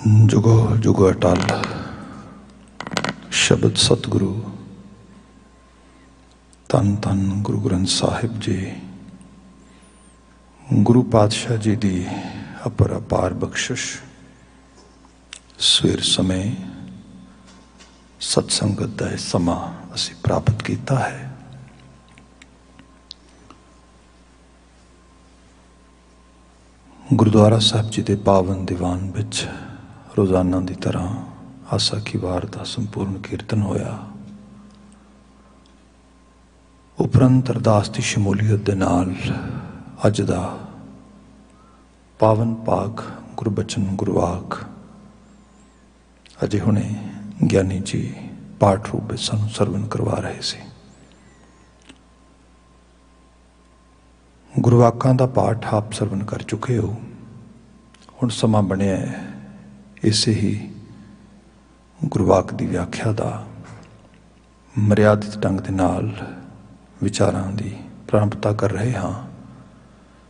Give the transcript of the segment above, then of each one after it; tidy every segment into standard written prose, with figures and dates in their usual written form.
जुगो जुगो अटल शब्द सतगुरु धन धन गुरु ग्रंथ साहिब जी गुरु पातशाह जी की अपर अपार बख्शिश सवेर समय सत्संगत का समा असी प्राप्त किया है। गुरुद्वारा साहब जी के पावन दीवान विच रोजाना की तरह आसा की वार का संपूर्ण कीर्तन होया। उपरंत अरदास की शमूलीयत के नाल अज दा पावन पाक गुरबचन गुरुवाक अजे हुणे ज्ञानी जी पाठ रूप में सानू सरवण करवा रहे थे। गुरुवाकां दा पाठ आप सरवण कर चुके हो। हुण समा बनिया है इसे ही गुरुवाक की व्याख्या का मर्यादित ढंग के नाल विचारां की प्रारंभता कर रहे हाँ।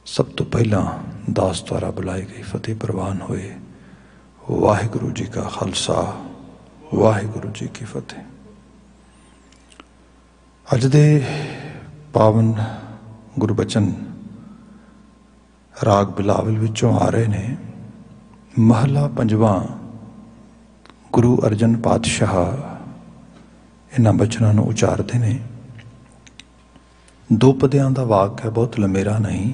सब तो पहला दास द्वारा बुलाई गई फतेह प्रवान होए। वाहिगुरु जी का खालसा वाहिगुरु जी की फतेह। अज दे पावन गुरबचन राग बिलावल विचों आ रहे ने। महला पंजवा गुरु अर्जन पातशाह इन्हां बचनां नूं उचारते ने। दो पदियां दा वाक है, बहुत लंबेरा नहीं।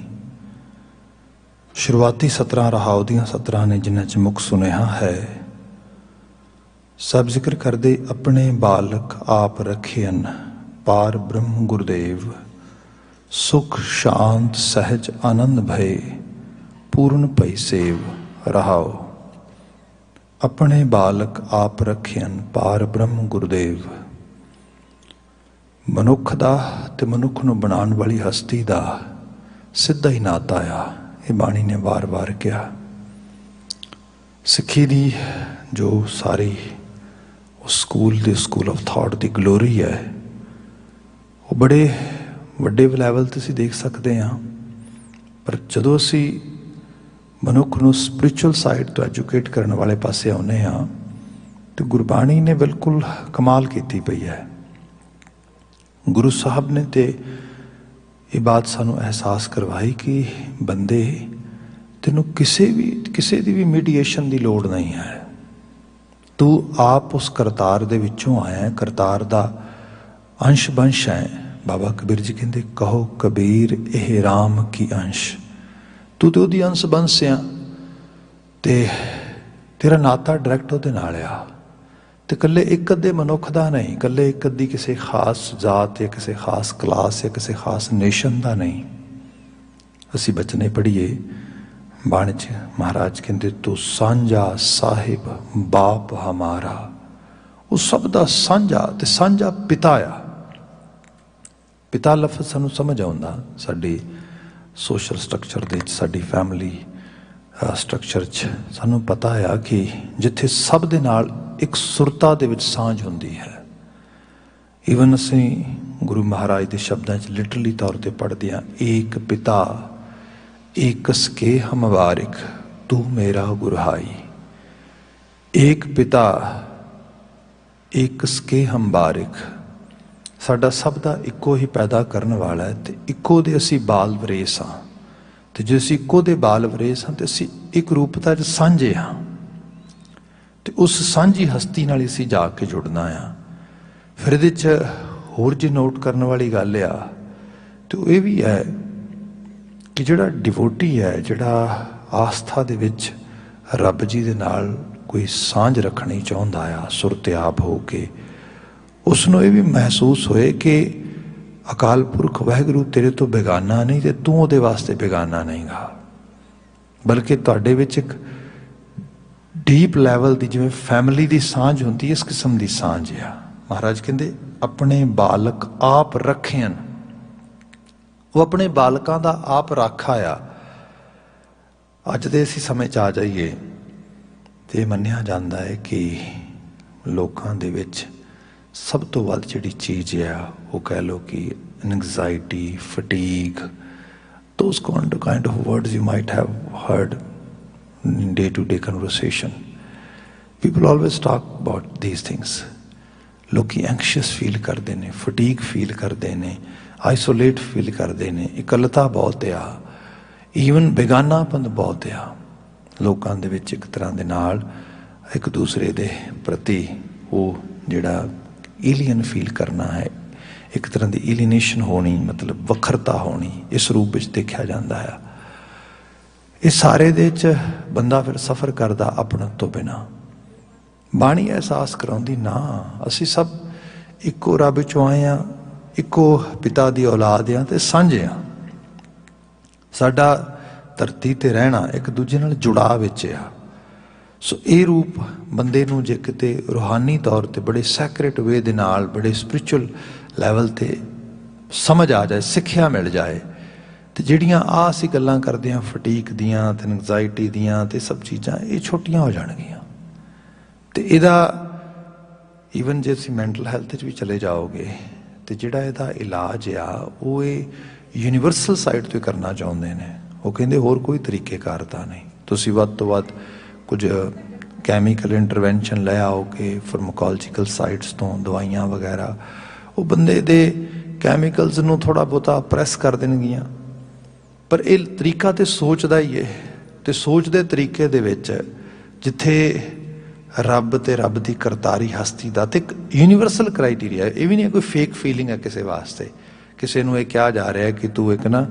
शुरुआती 17 रहाओ दियां 17 ने जिन्हां च मुख सुनेहा है। सब जिक्र करदे अपने बालक आप रखियन पार ब्रह्म गुरुदेव सुख शांत सहज आनंद भय पूर्ण भई सेव रहाओ। अपने बालक आप रखियन पार ब्रह्म गुरुदेव। मनुख दा ते मनुख नूं बनाउण वाली हस्ती दा सीधा ही नाता आ। ये बाणी ने वार वार कहा। सिक्खी दी जो सारी स्कूल ऑफ थॉट की ग्लोरी है वो बड़े वड्डे लैवल ते असीं देख सकते हाँ। पर जदों असीं मनुख नूं स्पिरिचुअल साइड तो एजुकेट करने वाले पासे आउंदे हाँ तो गुरबाणी ने बिल्कुल कमाल की पई है। गुरु साहब ने तो ये बात सानू एहसास करवाई कि बंदे तेनों किसी दी भी मीडिएशन की लोड़ नहीं है। तू आप उस करतार दे विचों आया है, करतार दा अंश बंश है। बाबा कबीर जी कहते कहो कबीर एह राम की अंश। तू तो उहदी अंश बंश आ ते तेरा नाता डायरैक्ट उहदे नाल आ। ते कल्ले एक अद्धे मनुख दा नहीं, कल्ले एक अद्धी किसी खास जात या किसी खास क्लास या किसी खास नेशन दा नहीं। असी बचने पढ़िए बाणी च महाराज कहते तू सांझा साहिब बाप हमारा। वो सब दा सांझा ते सांझा पिता आ। पिता लफ्ज़ सानू समझ आउंदा साडी सोशल स्ट्रक्चर दे साडी फैमिली स्ट्रक्चर च सानू पता आ कि जिथे सब दे नाल एक सुरता दे विच सांझ हुंदी है। ईवन असीं गुरु महाराज के शब्दों च लिटरली तौर पर पढ़ते हैं एक पिता एक सके हम वारिक तू मेरा गुरहाई। एक पिता एक सके हम वारिक। साडा सब दा इक्को ही पैदा करने वाला है तो इक्को दे असी बाल वरेस हाँ। तो जो असी इक्को दे बाल वरेस हाँ तो असी एक रूपता च सांझे हाँ। तो उस सांझी हस्ती नाल असी जाके जुड़ना आ। फिर इहदे च होर जे नोट करने वाली गल आ तो ये भी है कि जिहड़ा डिवोटी है, जिहड़ा आस्था दे विच रब जी दे नाल कोई सांझ रखनी चाहुंदा आ सुरतियाब हो के, उसनों ये भी महसूस होए कि अकाल पुरख वाहिगुरू तेरे तो बेगाना नहीं ते तू उहदे वास्ते बेगाना नहीं गा। बल्कि तुहाडे विच एक डीप लैवल की जिवें फैमिली की सांझ होंदी, इस किस्म की सांझ आ। महाराज कहते अपने बालक आप रखियन। वो अपने बालकों का आप राखा आ। अज दे इसी समय च आ जाइए तो मन्निया जाता है कि लोगों दे विच सब तो वध जिहड़ी चीज़ है वो कह लो कि anxiety fatigue those kind of words you might have heard in day-to-day conversation. People always talk about these things. लोग एंक्शियस फील करते हैं, फटीक फील करते हैं, आइसोलेट फील करते हैं, इकल्लता बहुत आ, ईवन बेगानापन बहुत आ लोगों के विच। एक तरह के नाल एक दूसरे के प्रति वो जिहड़ा एलियन फील करना है, एक तरह की एलिनेशन होनी, मतलब वखरता होनी, इस रूप में देखा जाता है। इस सारे दे च बंदा फिर सफ़र करता अपने तो बिना। बाणी एहसास कराउंदी ना असी सब इको रब चों आए हाँ, इको पिता की औलाद हाँ ते सांझे हाँ। साडा धरती ते रहना एक दूजे नाल जुड़ाव विच आ। सो ये रूप बंदे नूं जे किते रूहानी तौर ते बड़े सैक्रेट वे दे नाल, बड़े स्पिरिचुअल लैवल ते समझ आ जाए, सिक्ख्या मिल जाए, तो जिहड़ियां आ असीं गल्लां करदे हां फटीक दियां ते एंग्जाइटी दियां ते सब चीज़ां ये छोटियां हो जाणगियां। तो इहदा ईवन जे असीं मैंटल हैल्थ भी चले जाओगे तो जिहड़ा इहदा इलाज आ वो ये यूनीवर्सल साइड तो करना चाहुंदे ने। वो कहिंदे होर कोई तरीकेकारता नहीं, तुसीं वध तो वध कुछ कैमिकल इंटरवेंशन लै आओगे फार्माकोलॉजिकल साइड्स तो दवाइयां वगैरह, वो बंदे दे कैमिकल्स नूं थोड़ा बहुता प्रैस कर देणगियां। पर यह तरीका तो सोच का ही है, तो सोच के तरीके दे विच जिथे रब ते रब की करतारी हस्ती का तो एक यूनीवर्सल क्राइटेरिया, ये भी नहीं कोई फेक फीलिंग है किसी वास्ते। किसी को यह कहा जा रहा है कि तू एक ना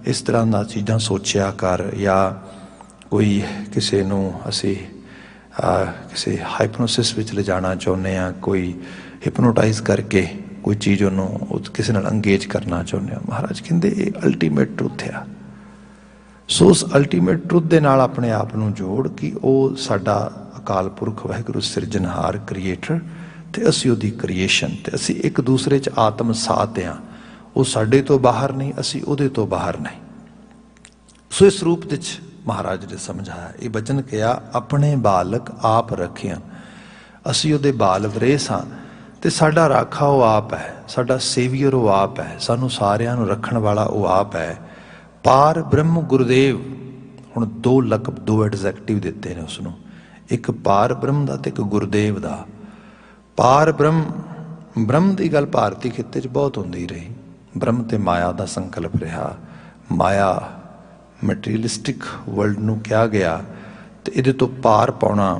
इस तरह की चीज़ां सोचिया कर, या कोई किसी असी किसी हाइपनोसिस विच ले जाना चाहुंदे हैं, कोई हिपनोटाइज करके कोई चीज़ उन्होंने किसी नाल अंगेज करना चाहुंदे हैं। महाराज कहंदे ये अल्टीमेट ट्रुथ है। सो उस अल्टीमेट ट्रुथ दे नाल अपने आप नूं जोड़ कि वो साडा अकाल पुरख वाहिगुरू सिरजनहार क्रिएटर ते असी उहदी क्रिएशन, ते असी एक दूसरे च आत्म साथ हाँ। वो साडे तो बाहर नहीं, असी उहदे तो बाहर नहीं। सो इस रूप विच महाराज ने समझाया, ये बचन कहा अपने बालक आप रखिया, असी उहदे बाल वरेस हाँ, ते साडा राखा वो आप है, साडा सेवियर वो आप है, सानू सारियां नू रखण वाला वो आप है। पार ब्रह्म गुरुदेव, हुण दो लकब, दो एडजैक्टिव दिते ने उसनू, एक पार ब्रह्म दा ते एक गुरुदेव दा। पार ब्रह्म, ब्रह्म की गल भारती खिते च बहुत होंदी रही। ब्रह्म ते माया दा संकल्प रहा। माया मटीरियलिस्टिक वर्ल्ड नू कहा गया, तो इहदे तो पार पाउणा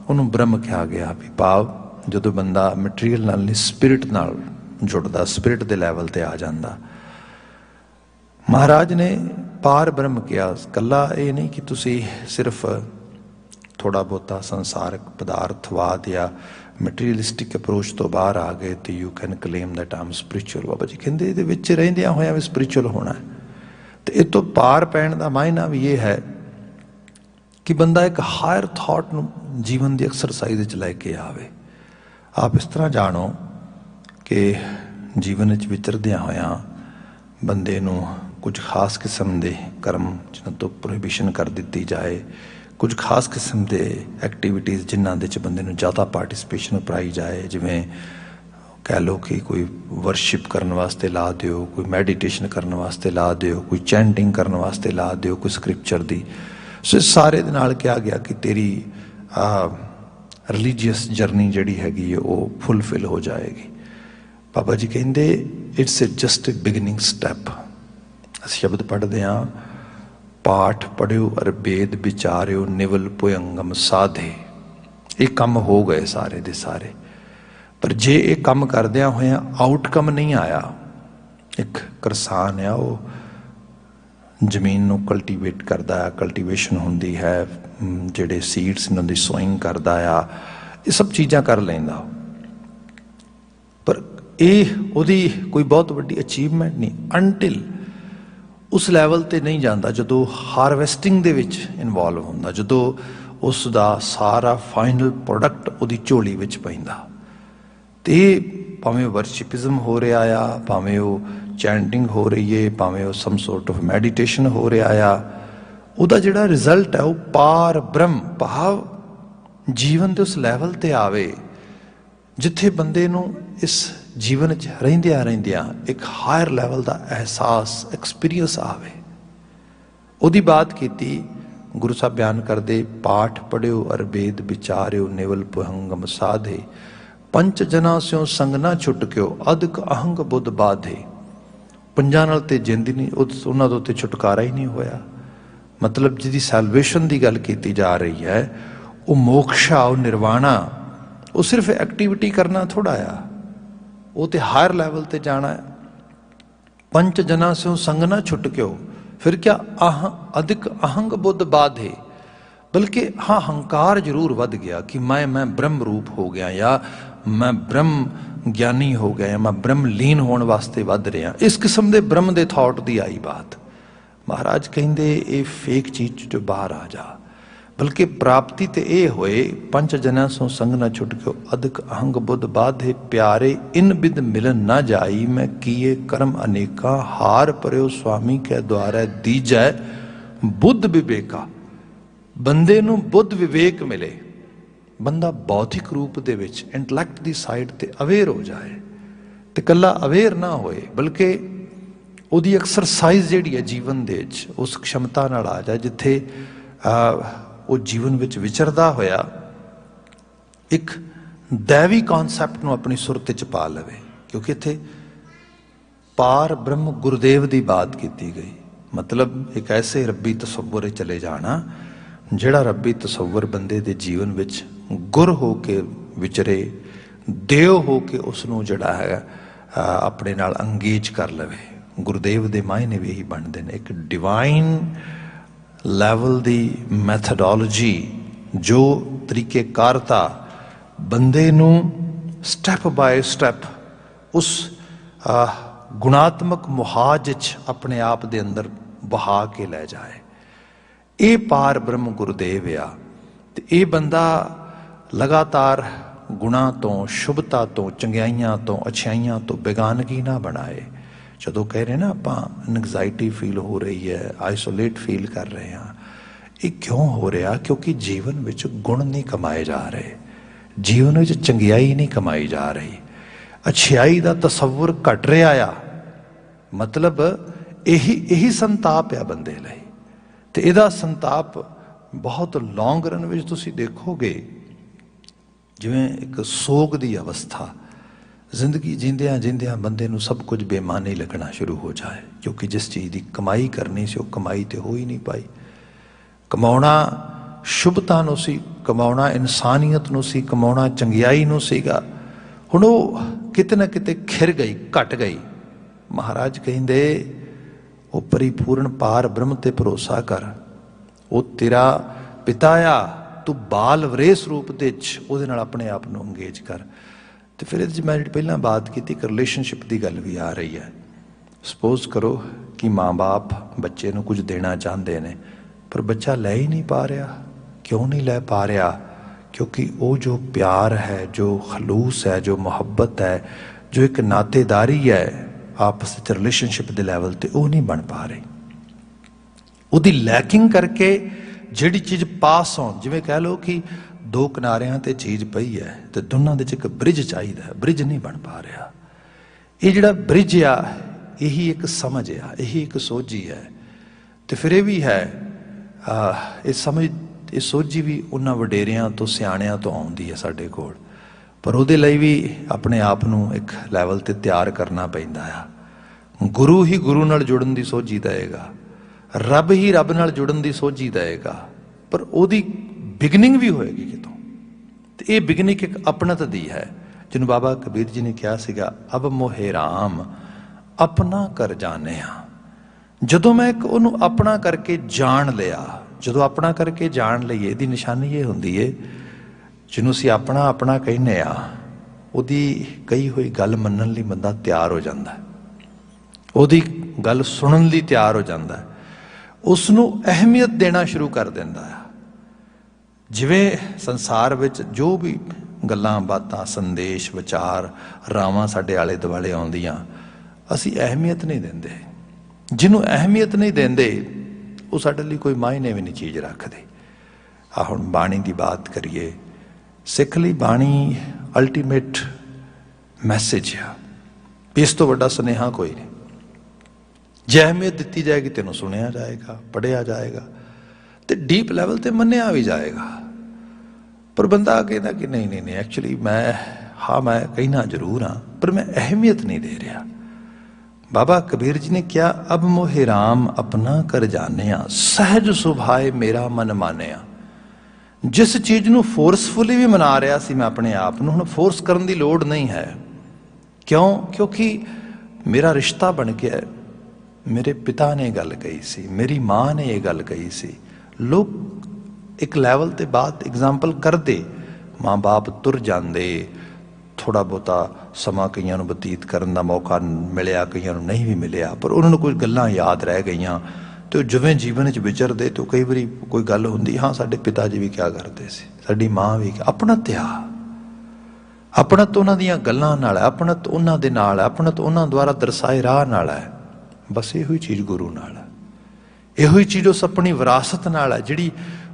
उन्होंने ब्रह्म कहा गया। भी भाव जदों बंदा मटीरियल नाल नहीं स्पिरिट नाल जुड़दा, स्पिरिट दे लैवल ते आ जांदा। महाराज ने पार ब्रह्म किया। कला ये नहीं कि तुसी सिर्फ थोड़ा बहुता संसारक पदार्थवाद या मटीरियलिस्टिक अप्रोच तो बाहर आ गए तो you can claim that I am spiritual. बाबा जी कहते ये विच रहिंदियां होया भी स्पिरिचुअल होना है। तो ये तो पार पैण का मायना भी ये है कि बंदा एक हायर थॉट नूं जीवन की एक्सरसाइज लैके आवे। आप इस तरह जानो कि जीवन विचरदियां होया बंदे नूं कुछ खास किस्म के कर्म जिन्हां तो प्रोहिबिशन कर दी जाए, कुछ खास किस्म के एक्टिविटीज़ जिन्हां दे च बंदे नूं ज़्यादा पार्टिसिपेशन कराई जाए। जिवें कह लो कि कोई वर्शिप करने वास्ते ला दिओ, कोई मैडिटेशन करने वास्ते ला दिओ, कोई चैंटिंग करने वास्ते ला दिओ, कोई स्क्रिप्चर दी। सो इस सारे दे नाल कहा गया कि तेरी रिलीजियस जर्नी जिहड़ी हैगी वो फुलफिल हो जाएगी। बाबा जी कहते it's a just a beginning step. शब्द पढ़ते हाँ, पाठ पढ़ियो अर बेद विचारियो निवल पुयंगम साधे। ये कम हो गए सारे दे सारे, पर जे ये कम करदिया होया आउटकम नहीं आया। एक करसान है वो जमीन नूं कल्टीवेट करता है, कल्टीवेशन होंदी है, जेडे सीड्स उन्हां दी सोइंग करता है, ये सब चीज़ां कर लैंदा। पर यह उहदी कोई बहुत वड्डी अचीवमेंट नहीं अनटिल उस लैवल ते नहीं जाता जदों हारवैसटिंग दे विच इनवॉल्व होंदा, जदों उसका सारा फाइनल प्रोडक्ट उहदी झोली विच पैंदा। तो ये भावें वर्शिपिज्म हो रहा आ, भावें वो चैंटिंग हो रही है, भावें वो सम सॉर्ट ऑफ मैडिटेशन हो रहा आ, उहदा जिहड़ा रिजल्ट है वो पार ब्रह्म भाव जीवन के उस लैवल ते आवे जिथे बंदे नूं इस जीवन च रहिंदियां रहिंदियां एक हायर लैवल का एहसास एक्सपीरियंस आवे। उहदी बात कीती गुरु साहब बयान करते, पाठ पढ़ियो अर वेद विचारियो निवल पुहंगम साधे, पंच जना स्यों संग ना छुटक्यो अदक अहंग बुद्ध बाधे। पंजां नाल ते जिंद नहीं, उन्हां तों ते छुटकारा ही नहीं होया। मतलब जिहदी सैल्वेशन की गल की जा रही है, वो मोक्षा, वो निर्वाणा, वो सिर्फ एक्टिविटी करना थोड़ा आ, वो तो हायर लैवल ते जाना है। पंच जना स्यों संग ना छुटक्यो, फिर क्या अधिक अहंग बुद्ध बाधे, बल्कि हाँ हंकार जरूर वध गया कि मैं ब्रह्म रूप हो गया, या मैं ब्रह्म ज्ञानी हो गया, या मैं ब्रह्म लीन होने वास्ते वध रहा। इस किस्म के ब्रह्म के थॉट की आई बात। महाराज कहिंदे ये फेक चीज जो बाहर आ जा, बल्कि प्राप्ति तो ये होए, पंच जना सो संग न छुटक्यो अधिक अहंग बुद्ध बाधे, प्यारे इन बिद मिलन ना जाई, मैं किए कर्म अनेका, हार परयो स्वामी के द्वारा दीजै बुद्ध विवेका। बंदे नूं बुद्ध विवेक मिले, बंदा बौद्धिक रूप दे विच इंटलैक्ट दी साइड ते अवेयर हो जाए, ते कल्ला अवेयर ना होए बल्कि ਉਹਦੀ ਐਕਸਰਸਾਈਜ਼ ਜਿਹੜੀ ਹੈ ਜੀਵਨ ਦੇ ਵਿੱਚ ਉਸ क्षमता ਨਾਲ ਆ ਜਾਏ, ਜਿੱਥੇ ਉਹ ਜੀਵਨ ਵਿੱਚ ਵਿਚਰਦਾ ਹੋਇਆ ਇੱਕ दैवी ਕਨਸੈਪਟ ਨੂੰ ਆਪਣੀ ਸੁਰਤ ਵਿੱਚ ਪਾ ਲਵੇ। ਕਿਉਂਕਿ ਇੱਥੇ ਪਾਰ ਬ੍ਰਹਮ ਗੁਰਦੇਵ ਦੀ ਬਾਤ ਕੀਤੀ ਗਈ, मतलब एक ऐसे रब्बी तसव्वुर चले जाना ਜਿਹੜਾ ਰੱਬੀ ਤਸੱਵਰ ਬੰਦੇ ਦੇ ਜੀਵਨ ਵਿੱਚ ਗੁਰ ਹੋ ਕੇ ਵਿਚਰੇ, ਦੇਵ ਹੋ ਕੇ ਉਸ ਨੂੰ ਜਿਹੜਾ ਹੈ ਆਪਣੇ ਨਾਲ ਅੰਗੇਜ ਕਰ ਲਵੇ। ਗੁਰਦੇਵ ਦੇ ਮਾਇਨੇ ਵੀ ਇਹੀ ਬਣਦੇ ਨੇ, ਇੱਕ ਡਿਵਾਈਨ ਲੈਵਲ ਦੀ ਮੈਥਡੋਲੋਜੀ, ਜੋ ਤਰੀਕੇਕਾਰਤਾ ਬੰਦੇ ਨੂੰ ਸਟੈਪ ਬਾਏ ਸਟੈਪ ਉਸ ਗੁਣਾਤਮਕ ਮੁਹਾਜ 'ਚ ਆਪਣੇ ਆਪ ਦੇ ਅੰਦਰ ਬਹਾ ਕੇ ਲੈ ਜਾਏ। ਇਹ ਪਾਰ ਬ੍ਰਹਮ ਗੁਰਦੇਵ ਆ। ਤੇ ਇਹ ਬੰਦਾ ਲਗਾਤਾਰ ਗੁਣਾਂ ਤੋਂ, ਸ਼ੁਭਤਾ ਤੋਂ, ਚੰਗਿਆਈਆਂ ਤੋਂ, ਅੱਛਾਈਆਂ ਤੋਂ ਬੇਗਾਨਗੀ ਨਾ ਬਣਾਏ। ਜਦੋਂ ਕਹਿ ਰਹੇ ਨਾ ਆਪਾਂ ਐਂਗਜ਼ਾਇਟੀ ਫੀਲ ਹੋ ਰਹੀ ਹੈ, ਆਈਸੋਲੇਟ ਫੀਲ ਕਰ ਰਹੇ ਹਾਂ, ਇਹ ਕਿਉਂ ਹੋ ਰਿਹਾ? ਕਿਉਂਕਿ ਜੀਵਨ ਵਿੱਚ ਗੁਣ ਨਹੀਂ ਕਮਾਏ ਜਾ ਰਹੇ, ਜੀਵਨ ਵਿੱਚ ਚੰਗਿਆਈ ਨਹੀਂ ਕਮਾਈ ਜਾ ਰਹੀ, ਅੱਛਾਈ ਦਾ ਤਸੱਵੁਰ ਘਟ ਰਿਹਾ ਆ। ਮਤਲਬ ਇਹੀ ਸੰਤਾਪ ਆ ਬੰਦੇ ਲਈ। ਤੇ ਇਹਦਾ ਸੰਤਾਪ ਬਹੁਤ ਲੌਂਗ ਰਨ ਵਿੱਚ ਤੁਸੀਂ ਦੇਖੋਗੇ, ਜਿਵੇਂ ਇੱਕ ਸੋਗ ਦੀ ਅਵਸਥਾ, ਜ਼ਿੰਦਗੀ ਜਿੰਦਿਆਂ ਜਿੰਦਿਆਂ ਬੰਦੇ ਨੂੰ ਸਭ ਕੁਝ ਬੇਮਾਨੀ ਲੱਗਣਾ ਸ਼ੁਰੂ ਹੋ ਜਾਏ, ਕਿਉਂਕਿ ਜਿਸ ਚੀਜ਼ ਦੀ ਕਮਾਈ ਕਰਨੀ ਸੀ ਉਹ ਕਮਾਈ ਤੇ ਹੋ ਹੀ ਨਹੀਂ ਪਾਈ। ਕਮਾਉਣਾ ਸ਼ੁਭਤਾ ਨੂੰ ਸੀ, ਕਮਾਉਣਾ ਇਨਸਾਨੀਅਤ ਨੂੰ ਸੀ, ਕਮਾਉਣਾ ਚੰਗਿਆਈ ਨੂੰ ਸੀਗਾ। ਹੁਣ ਉਹ ਕਿਤੇ ਨਾ ਕਿਤੇ ਖਿਰ ਗਈ, ਘਟ ਗਈ। ਮਹਾਰਾਜ ਕਹਿੰਦੇ ਉਹ ਪਰਿਪੂਰਨ ਪਾਰ ਬ੍ਰਹਮ ਤੇ ਭਰੋਸਾ ਕਰ, ਉਹ ਤੇਰਾ ਪਿਤਾ ਆ, ਤੂੰ ਬਾਲ ਵਰੇਸ ਰੂਪ ਦੇ 'ਚ ਉਹਦੇ ਨਾਲ ਆਪਣੇ ਆਪ ਨੂੰ ਅੰਗੇਜ ਕਰ। ਤੇ ਫਿਰ ਇਹਦੇ 'ਚ ਮੈਂ ਜਿਹੜੀ ਪਹਿਲਾਂ ਬਾਤ ਕੀਤੀ, ਇੱਕ ਰਿਲੇਸ਼ਨਸ਼ਿਪ ਦੀ ਗੱਲ ਵੀ ਆ ਰਹੀ ਹੈ। ਸਪੋਜ਼ ਕਰੋ ਕਿ ਮਾਂ ਬਾਪ ਬੱਚੇ ਨੂੰ ਕੁਝ ਦੇਣਾ ਚਾਹੁੰਦੇ ਨੇ, ਪਰ ਬੱਚਾ ਲੈ ਹੀ ਨਹੀਂ ਪਾ ਰਿਹਾ। ਕਿਉਂ ਨਹੀਂ ਲੈ ਪਾ ਰਿਹਾ? ਕਿਉਂਕਿ ਉਹ ਜੋ ਪਿਆਰ ਹੈ, ਜੋ ਖਲੂਸ ਹੈ, ਜੋ ਮੁਹੱਬਤ ਹੈ, ਜੋ ਇੱਕ ਨਾਤੇਦਾਰੀ ਹੈ ਆਪਸ ਵਿੱਚ ਰਿਲੇਸ਼ਨਸ਼ਿਪ ਦੇ ਲੈਵਲ ਤੇ, ਉਹ ਨਹੀਂ ਬਣ ਪਾ ਰਹੀ। ਉਹਦੀ ਲੈਕਿੰਗ ਕਰਕੇ ਜਿਹੜੀ ਚੀਜ਼ ਪਾਸ ਹੋਣ, ਜਿਵੇਂ ਕਹਿ ਲਓ ਕਿ ਦੋ ਕਿਨਾਰਿਆਂ ਤੇ ਚੀਜ਼ ਪਈ ਹੈ ਤੇ ਦੋਨਾਂ ਦੇ 'ਚ ਇੱਕ ਬ੍ਰਿਜ ਚਾਹੀਦਾ ਹੈ, ਬ੍ਰਿਜ ਨਹੀਂ ਬਣ ਪਾ ਰਿਹਾ। ਇਹ ਜਿਹੜਾ ਬ੍ਰਿਜ ਆ, ਇਹੀ ਇੱਕ ਸਮਝ ਆ, ਇਹੀ ਇੱਕ ਸੋਝੀ ਹੈ। ਤੇ ਫਿਰ ਇਹ ਵੀ ਹੈ, ਇਹ ਸਮਝ, ਇਹ ਸੋਝੀ ਵੀ ਉਹਨਾਂ ਵਡੇਰਿਆਂ ਤੋਂ, ਸਿਆਣਿਆਂ ਤੋਂ ਆਉਂਦੀ ਹੈ ਸਾਡੇ ਕੋਲ, ਪਰ ਉਹਦੇ ਲਈ ਵੀ ਆਪਣੇ ਆਪ ਨੂੰ ਇੱਕ ਲੈਵਲ ਤੇ ਤਿਆਰ ਕਰਨਾ ਪੈਂਦਾ ਆ। ਗੁਰੂ ਹੀ ਗੁਰੂ ਨਾਲ ਜੁੜਨ ਦੀ ਸੋਝੀ ਦੇਵੇਗਾ, ਰੱਬ ਹੀ ਰੱਬ ਨਾਲ ਜੁੜਨ ਦੀ ਸੋਝੀ ਦੇਵੇਗਾ, ਪਰ ਉਹਦੀ ਬਿਗਨਿੰਗ ਵੀ ਹੋਏਗੀ ਕਿਤੋਂ। ਤੇ ਇਹ ਬਿਗਨਿੰਗ ਇੱਕ ਆਪਣਤ ਦੀ ਹੈ, ਜਿਹਨੂੰ ਬਾਬਾ ਕਬੀਰ ਜੀ ਨੇ ਕਿਹਾ ਸੀਗਾ, ਅਬ ਮੋਹਿ ਰਾਮ ਆਪਣਾ ਕਰ ਜਾਣਿਆ। ਜਦੋਂ ਮੈਂ ਇੱਕ ਉਹਨੂੰ ਆਪਣਾ ਕਰਕੇ ਜਾਣ ਲਿਆ, ਜਦੋਂ ਆਪਣਾ ਕਰਕੇ ਜਾਣ ਲਈਏ, ਇਹਦੀ ਨਿਸ਼ਾਨੀ ਇਹ ਹੁੰਦੀ ਹੈ, ਜਿਹਨੂੰ ਅਸੀਂ ਆਪਣਾ ਆਪਣਾ ਕਹਿੰਦੇ ਆ, ਉਹਦੀ ਕਹੀ ਹੋਈ ਗੱਲ ਮੰਨਣ ਲਈ ਬੰਦਾ ਤਿਆਰ ਹੋ ਜਾਂਦਾ, ਉਹਦੀ ਗੱਲ ਸੁਣਨ ਲਈ ਤਿਆਰ ਹੋ ਜਾਂਦਾ, ਉਸ ਨੂੰ ਅਹਿਮੀਅਤ ਦੇਣਾ ਸ਼ੁਰੂ ਕਰ ਦਿੰਦਾ ਆ। ਜਿਵੇਂ ਸੰਸਾਰ ਵਿੱਚ ਜੋ ਵੀ ਗੱਲਾਂ ਬਾਤਾਂ, ਸੰਦੇਸ਼, ਵਿਚਾਰ, ਰਾਵਾਂ ਸਾਡੇ ਆਲੇ ਦੁਆਲੇ ਆਉਂਦੀਆਂ, ਅਸੀਂ ਅਹਿਮੀਅਤ ਨਹੀਂ ਦਿੰਦੇ। ਜਿਹਨੂੰ ਅਹਿਮੀਅਤ ਨਹੀਂ ਦਿੰਦੇ, ਉਹ ਸਾਡੇ ਲਈ ਕੋਈ ਮਾਇਨੇ ਵੀ ਨਹੀਂ ਚੀਜ਼ ਰੱਖਦੇ। ਆ ਹੁਣ ਬਾਣੀ ਦੀ ਬਾਤ ਕਰੀਏ, ਸਿੱਖ ਲਈ ਬਾਣੀ ਅਲਟੀਮੇਟ ਮੈਸੇਜ ਆ, ਇਸ ਤੋਂ ਵੱਡਾ ਸੁਨੇਹਾ ਕੋਈ ਨਹੀਂ। ਜੇ ਅਹਿਮੀਅਤ ਦਿੱਤੀ ਜਾਏਗੀ, ਤੈਨੂੰ ਸੁਣਿਆ ਜਾਏਗਾ, ਪੜ੍ਹਿਆ ਜਾਏਗਾ, तो डीप लैवल ते मन्निया भी जाएगा। पर बंदा कहता कि नहीं नहीं नहीं, एक्चुअली मैं कहना जरूर हाँ, पर मैं अहमियत नहीं दे रहा। बाबा कबीर जी ने क्या, अब मोहे राम अपना कर जानिया, सहज सुभाए मेरा मन मानिया। जिस चीज नूं फोर्सफुली भी मना रहा सी मैं अपने आप नूं, हुण फोर्स करन दी लोड़ नहीं है। क्यों? क्योंकि मेरा रिश्ता बन गया। मेरे पिता ने गल कही सी, मेरी माँ ने यह गल कही सी। लोग एक लैवल ते बात एग्जाम्पल करते, माँ बाप तुर जाते, थोड़ा बहुता समा कईयां नूं बतीत करन दा मौका मिलिया, कईयां नूं नहीं भी मिलिया, पर उन्होंने कुछ गल्लां याद रह गईयां। तो जिवें जीवन च विचरदे तो कई बारी कोई गल हुंदी, हाँ साडे पिता जी भी क्या करते सी, साडी माँ भी क्या। अपणत आ, अपणत उन्हां दीयां गल्लां नाल है, अपणत उन्हां दे नाल है, अपणत उन्हां द्वारा दर्शाए राह नाल है। बस इहो ही चीज़ गुरु नाल है, इहो ही चीज़ उस अपनी विरासत नाल है, जिहड़ी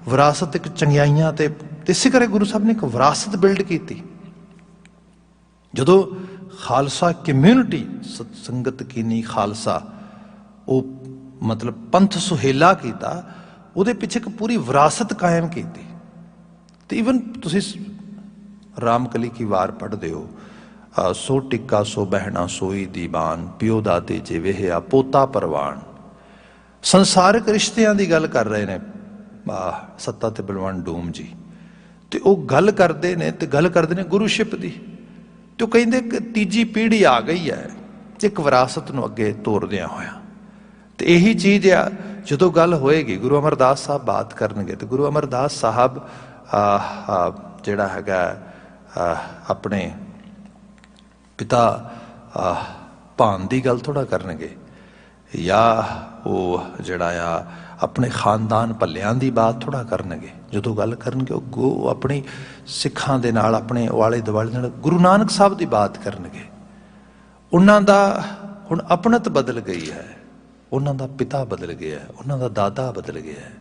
विरासत एक चंगियाइयां ते इसे करे गुरु साहब ने एक विरासत बिल्ड की। जदों खालसा कम्यूनिटी सतसंगत कीनी, खालसा वो मतलब पंथ सुहेला किया, उहदे पिछे एक पूरी विरासत कायम की। तो ईवन तुसीं रामकली की वार पढ़ते हो, सो टिक्का सो बहना सोई दीवान, पिओ दाते जे वेहिया पोता परवान। संसारिक रिश्तियां की गल कर रहे ने सत्ता ते बलवान डूम जी, तो वह गल करते ने, तो गल करते हैं गुरुशिप की। तो कहते कि तीजी पीढ़ी आ गई है एक विरासत नूं अगे तोरदियां होया। तो यही चीज़ आ, जो गल होएगी गुरु अमरदास साहब बात करनगे, तो गुरु अमरदास साहब जिहड़ा हैगा अपने पिता भान की गल थोड़ा करनगे, या वो जिहड़ा आ अपने खानदान भलियां की बात थोड़ा करनगे। जो गल करनगे वो अपनी सिखां दे नाल, अपने आले दुआले नाल गुरु नानक साहब की बात करनगे। उन्हां दा हुण अपणत बदल गई है, उन्हां दा पिता बदल गया है, उन्हां दा दादा बदल गया है।